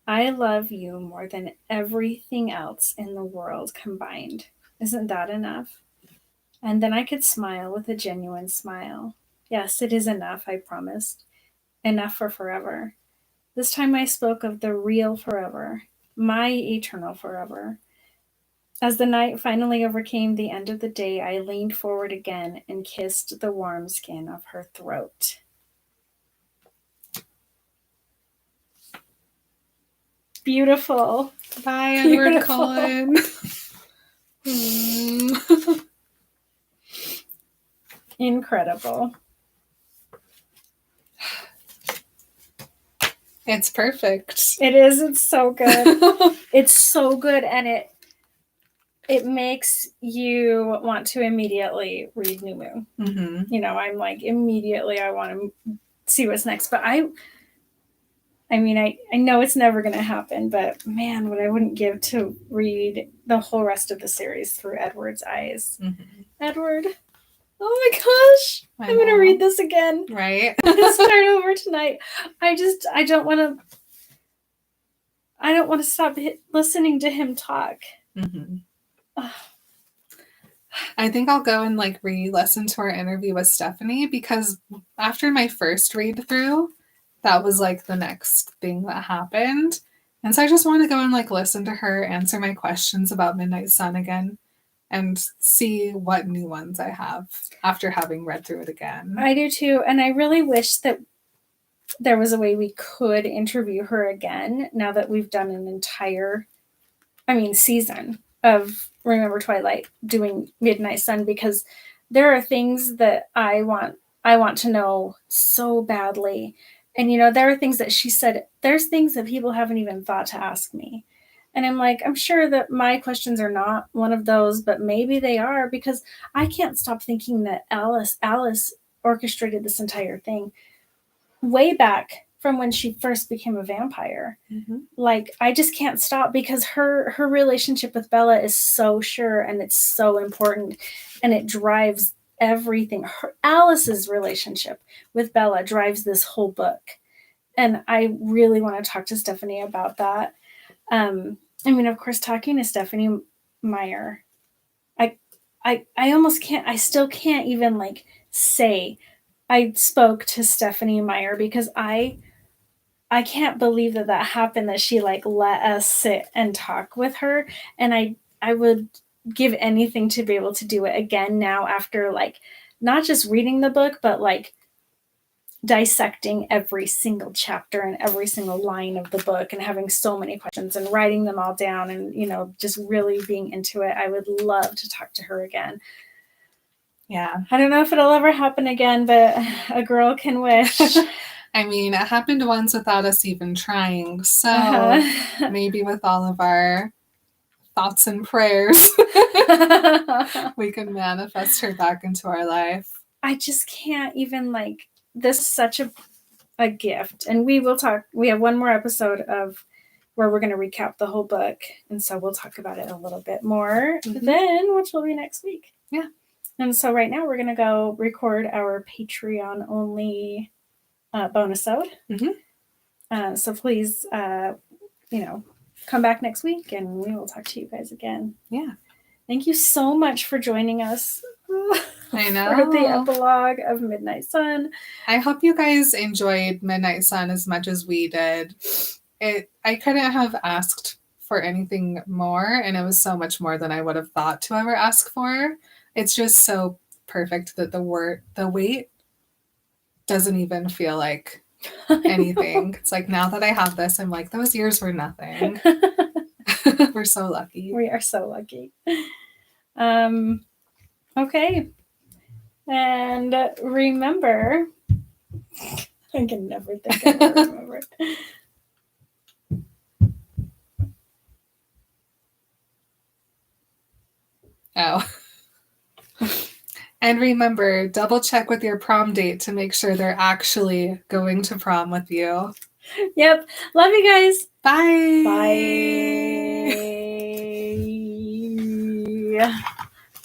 I love you more than everything else in the world combined. Isn't that enough? And then I could smile with a genuine smile. Yes, it is enough, I promised. Enough for forever. This time I spoke of the real forever, my eternal forever. As the night finally overcame the end of the day, I leaned forward again and kissed the warm skin of her throat. Beautiful. Bye, Edward Cullen. Incredible. It's perfect. It is. It's so good. It's so good, and it makes you want to immediately read New Moon. Mm-hmm. You know, I'm like, immediately I want to see what's next. But I know it's never going to happen, but man, what I wouldn't give to read the whole rest of the series through Edward's eyes. Mm-hmm. Edward, oh my gosh, I'm going to read this again. Right. I'm going to start over tonight. I don't want to stop listening to him talk. Mm-hmm. I think I'll go and re-listen to our interview with Stephanie, because after my first read through, that was the next thing that happened. And so I just want to go and listen to her answer my questions about Midnight Sun again and see what new ones I have after having read through it again. I do too. And I really wish that there was a way we could interview her again now that we've done an entire, season of Remember Twilight doing Midnight Sun, because there are things that I want to know so badly. And, there are things that she said, there's things that people haven't even thought to ask me. And I'm like, I'm sure that my questions are not one of those, but maybe they are, because I can't stop thinking that Alice orchestrated this entire thing way back from when she first became a vampire. Mm-hmm. Like, I just can't stop, because her relationship with Bella is so sure, and it's so important, and it drives everything. Alice's relationship with Bella drives this whole book. And I really want to talk to Stephanie about that. I mean, of course, talking to Stephanie Meyer, I almost can't, I still can't even like say I spoke to Stephanie Meyer, because I can't believe that happened, that she like let us sit and talk with her. And I would give anything to be able to do it again now, after like not just reading the book, but like dissecting every single chapter and every single line of the book, and having so many questions and writing them all down, and, you know, just really being into it. I would love to talk to her again. Yeah. I don't know if it'll ever happen again, but a girl can wish. I mean, it happened once without us even trying. So maybe with all of our thoughts and prayers, we can manifest her back into our life. I just can't even, like, this is such a gift. And we will talk. We have one more episode of where we're going to recap the whole book. And so we'll talk about it a little bit more then, which will be next week. Yeah. And so right now we're going to go record our Patreon only bonus-ode. So please, you know, come back next week and we will talk to you guys again. Yeah. Thank you so much for joining us. I know. For the epilogue of Midnight Sun. I hope you guys enjoyed Midnight Sun as much as we did. I couldn't have asked for anything more, and it was so much more than I would have thought to ever ask for. It's just so perfect that the weight doesn't even feel like anything. It's like, now that I have this, I'm like, those years were nothing. We're so lucky. We are so lucky. Okay. And remember, I can never think of it. Remember. Oh. And remember, double check with your prom date to make sure they're actually going to prom with you. Yep. Love you guys. Bye. Bye.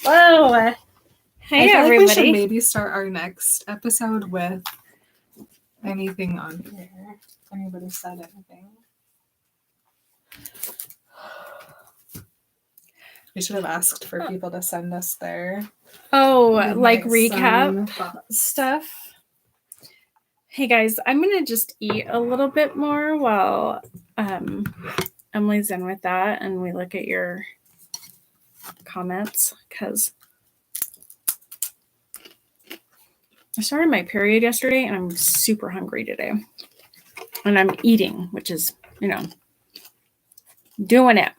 Whoa. Hey, I feel everybody. like we should maybe start our next episode with anything on here. Anybody said anything? We should have asked for people to send us their like recap stuff. Hey guys, I'm gonna just eat a little bit more while Emily's in with that, and we look at your comments, because I started my period yesterday and I'm super hungry today. And I'm eating, which is, you know, doing it.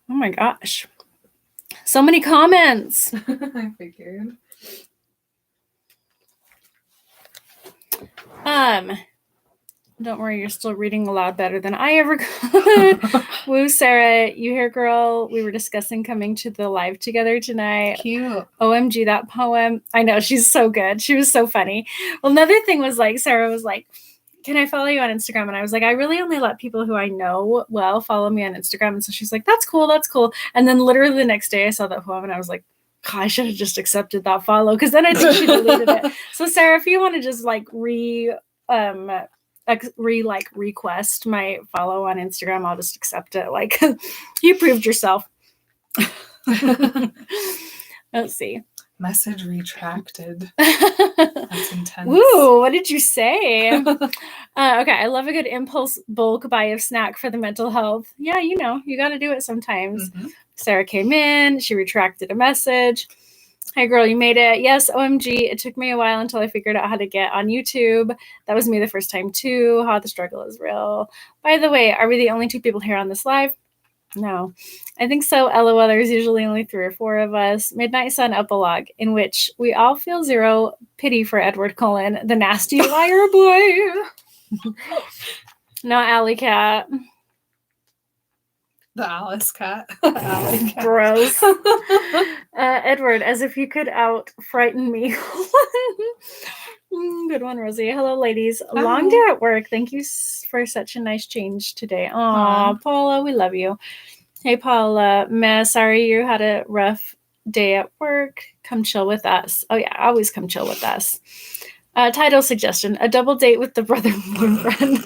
Oh my gosh. So many comments. I figured. Don't worry, you're still reading a lot better than I ever could. Woo, Sarah, you here, girl. We were discussing coming to the live together tonight. Cute. OMG, that poem. I know, she's so good. She was so funny. Well, another thing was like, Sarah was like, can I follow you on Instagram? And I was like, I really only let people who I know well follow me on Instagram. And so she's like, that's cool. That's cool. And then literally the next day I saw that poem and I was like, God, I should have just accepted that follow, because then I think she deleted it. So Sarah, if you want to just like request my follow on Instagram, I'll just accept it. Like, you proved yourself. Let's see. Message retracted. That's intense. Woo, what did you say? Okay, I love a good impulse bulk buy of snack for the mental health. Yeah, you know, you got to do it sometimes. Sarah came in. She retracted a message. Hey, girl, you made it. Yes, OMG. It took me a while until I figured out how to get on YouTube. That was me the first time, too. How the struggle is real. By the way, are we the only 2 people here on this live? No. I think so. LOL, there's usually only 3 or 4 of us. Midnight Sun epilogue, in which we all feel zero pity for Edward Cullen, the nasty liar boy. Not Alley Cat. The Alice cat. Alley cat. Gross. Edward, as if you could frighten me. Good one, Rosie. Hello, ladies. Hi. Long day at work. Thank you for such a nice change today. Aw, Paula, we love you. Hey, Paula. Sorry you had a rough day at work. Come chill with us. Oh, yeah, always come chill with us. Title suggestion: A double date with the brother boyfriend.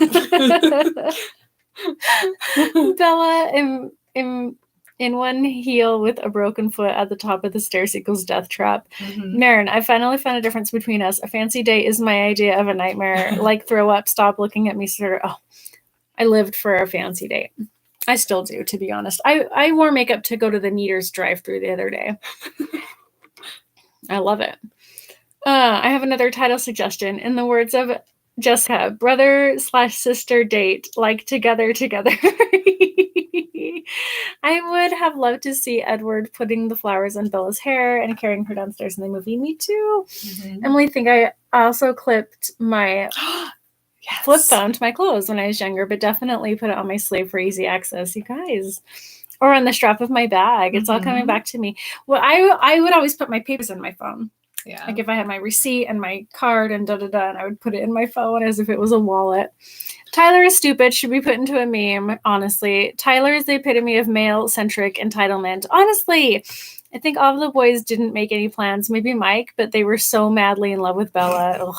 Bella in one heel with a broken foot at the top of the stairs equals death trap. Marin, I finally found a difference between us. A fancy date is my idea of a nightmare. Like throw up, stop looking at me, sort of. Oh, I lived for a fancy date. I still do, to be honest. I wore makeup to go to the Kneaders drive-thru the other day. I love it. I have another title suggestion. In the words of Jessica, brother/sister date, like together. I would have loved to see Edward putting the flowers in Bella's hair and carrying her downstairs in the movie. Me too. Emily, think I also clipped my flip phone to my clothes when I was younger, but definitely put it on my sleeve for easy access. You guys. Or on the strap of my bag. It's all coming back to me. Well, I would always put my papers in my phone. Yeah. Like if I had my receipt and my card and and I would put it in my phone as if it was a wallet. Tyler is stupid. Should be put into a meme, honestly. Tyler is the epitome of male-centric entitlement. Honestly, I think all of the boys didn't make any plans. Maybe Mike, but they were so madly in love with Bella.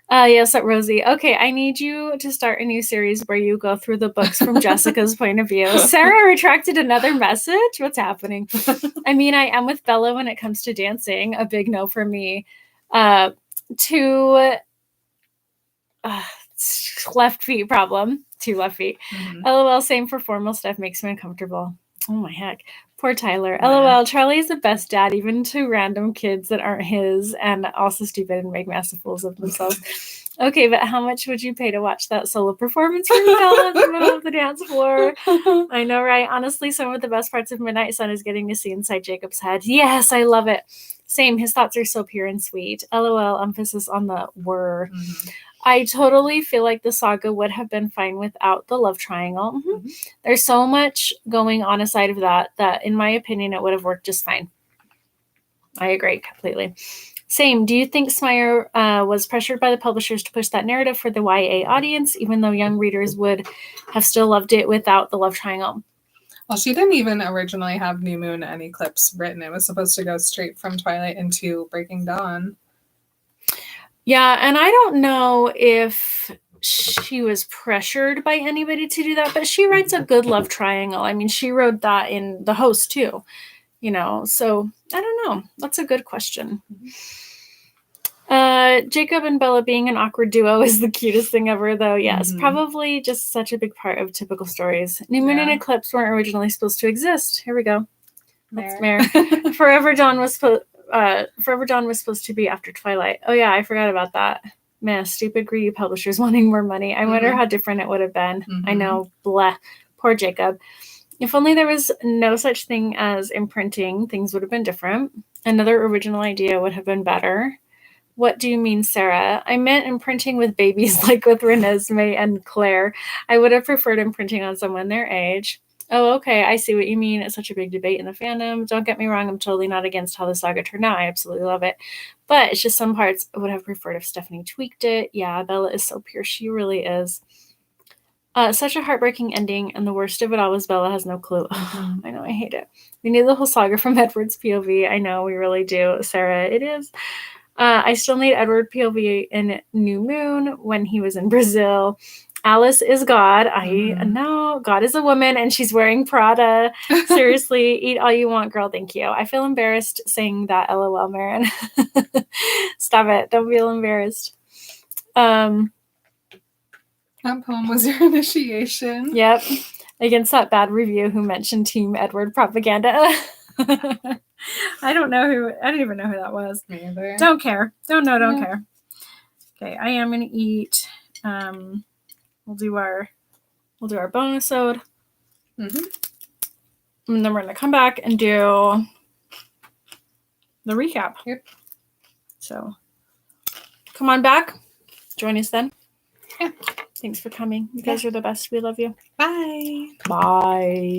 Yes, Rosie. Okay, I need you to start a new series where you go through the books from Jessica's point of view. Sarah retracted another message? What's happening? I mean, I am with Bella when it comes to dancing. A big no for me. Two left feet problem. 2 left feet. LOL, same for formal stuff. Makes me uncomfortable. Oh my heck. Poor Tyler. Yeah. LOL, Charlie is the best dad, even to random kids that aren't his and also stupid and make massive fools of themselves. Okay, but how much would you pay to watch that solo performance from Bella in the middle of the dance floor? I know, right? Honestly, some of the best parts of Midnight Sun is getting to see inside Jacob's head. Yes, I love it. Same. His thoughts are so pure and sweet. LOL, emphasis on the were. I totally feel like the saga would have been fine without the love triangle. There's so much going on aside of that in my opinion, it would have worked just fine. I agree completely. Same. Do you think Smyer was pressured by the publishers to push that narrative for the YA audience, even though young readers would have still loved it without the love triangle? Well, she didn't even originally have New Moon and Eclipse written. It was supposed to go straight from Twilight into Breaking Dawn. Yeah, and I don't know if she was pressured by anybody to do that, but she writes a good love triangle. I mean, she wrote that in The Host too, so I don't know. That's a good question. Jacob and Bella being an awkward duo is the cutest thing ever, though. Yes, probably just such a big part of typical stories. New Moon and Eclipse weren't originally supposed to exist. Here we go. That's Mare. Forever Dawn was supposed to be after Twilight. Oh yeah, I forgot about that. Man, stupid greedy publishers wanting more money. I wonder how different it would have been. I know, blah. Poor Jacob. If only there was no such thing as imprinting, things would have been different. Another original idea would have been better. What do you mean, Sarah? I meant imprinting with babies like with Renesmee and Claire. I would have preferred imprinting on someone their age. Oh, okay. I see what you mean. It's such a big debate in the fandom. Don't get me wrong. I'm totally not against how the saga turned out. I absolutely love it. But it's just some parts I would have preferred if Stephanie tweaked it. Yeah, Bella is so pure. She really is. Such a heartbreaking ending. And the worst of it all was Bella has no clue. I know. I hate it. We need the whole saga from Edward's POV. I know. We really do. Sarah, it is. I still need Edward POV in New Moon when he was in Brazil. Alice is God. I know. God is a woman and she's wearing Prada. Seriously, eat all you want, girl. Thank you. I feel embarrassed saying that. LOL, Marin. Stop it. Don't feel embarrassed. That poem was your initiation. Yep. Against that bad review who mentioned Team Edward propaganda. I don't even know who that was. Me either. Don't care. Don't care. Okay, I am gonna eat. We'll do our bonus ode. And then we're gonna come back and do the recap. Yep. So come on back. Join us then. Yeah. Thanks for coming. You guys are the best. We love you. Bye. Bye.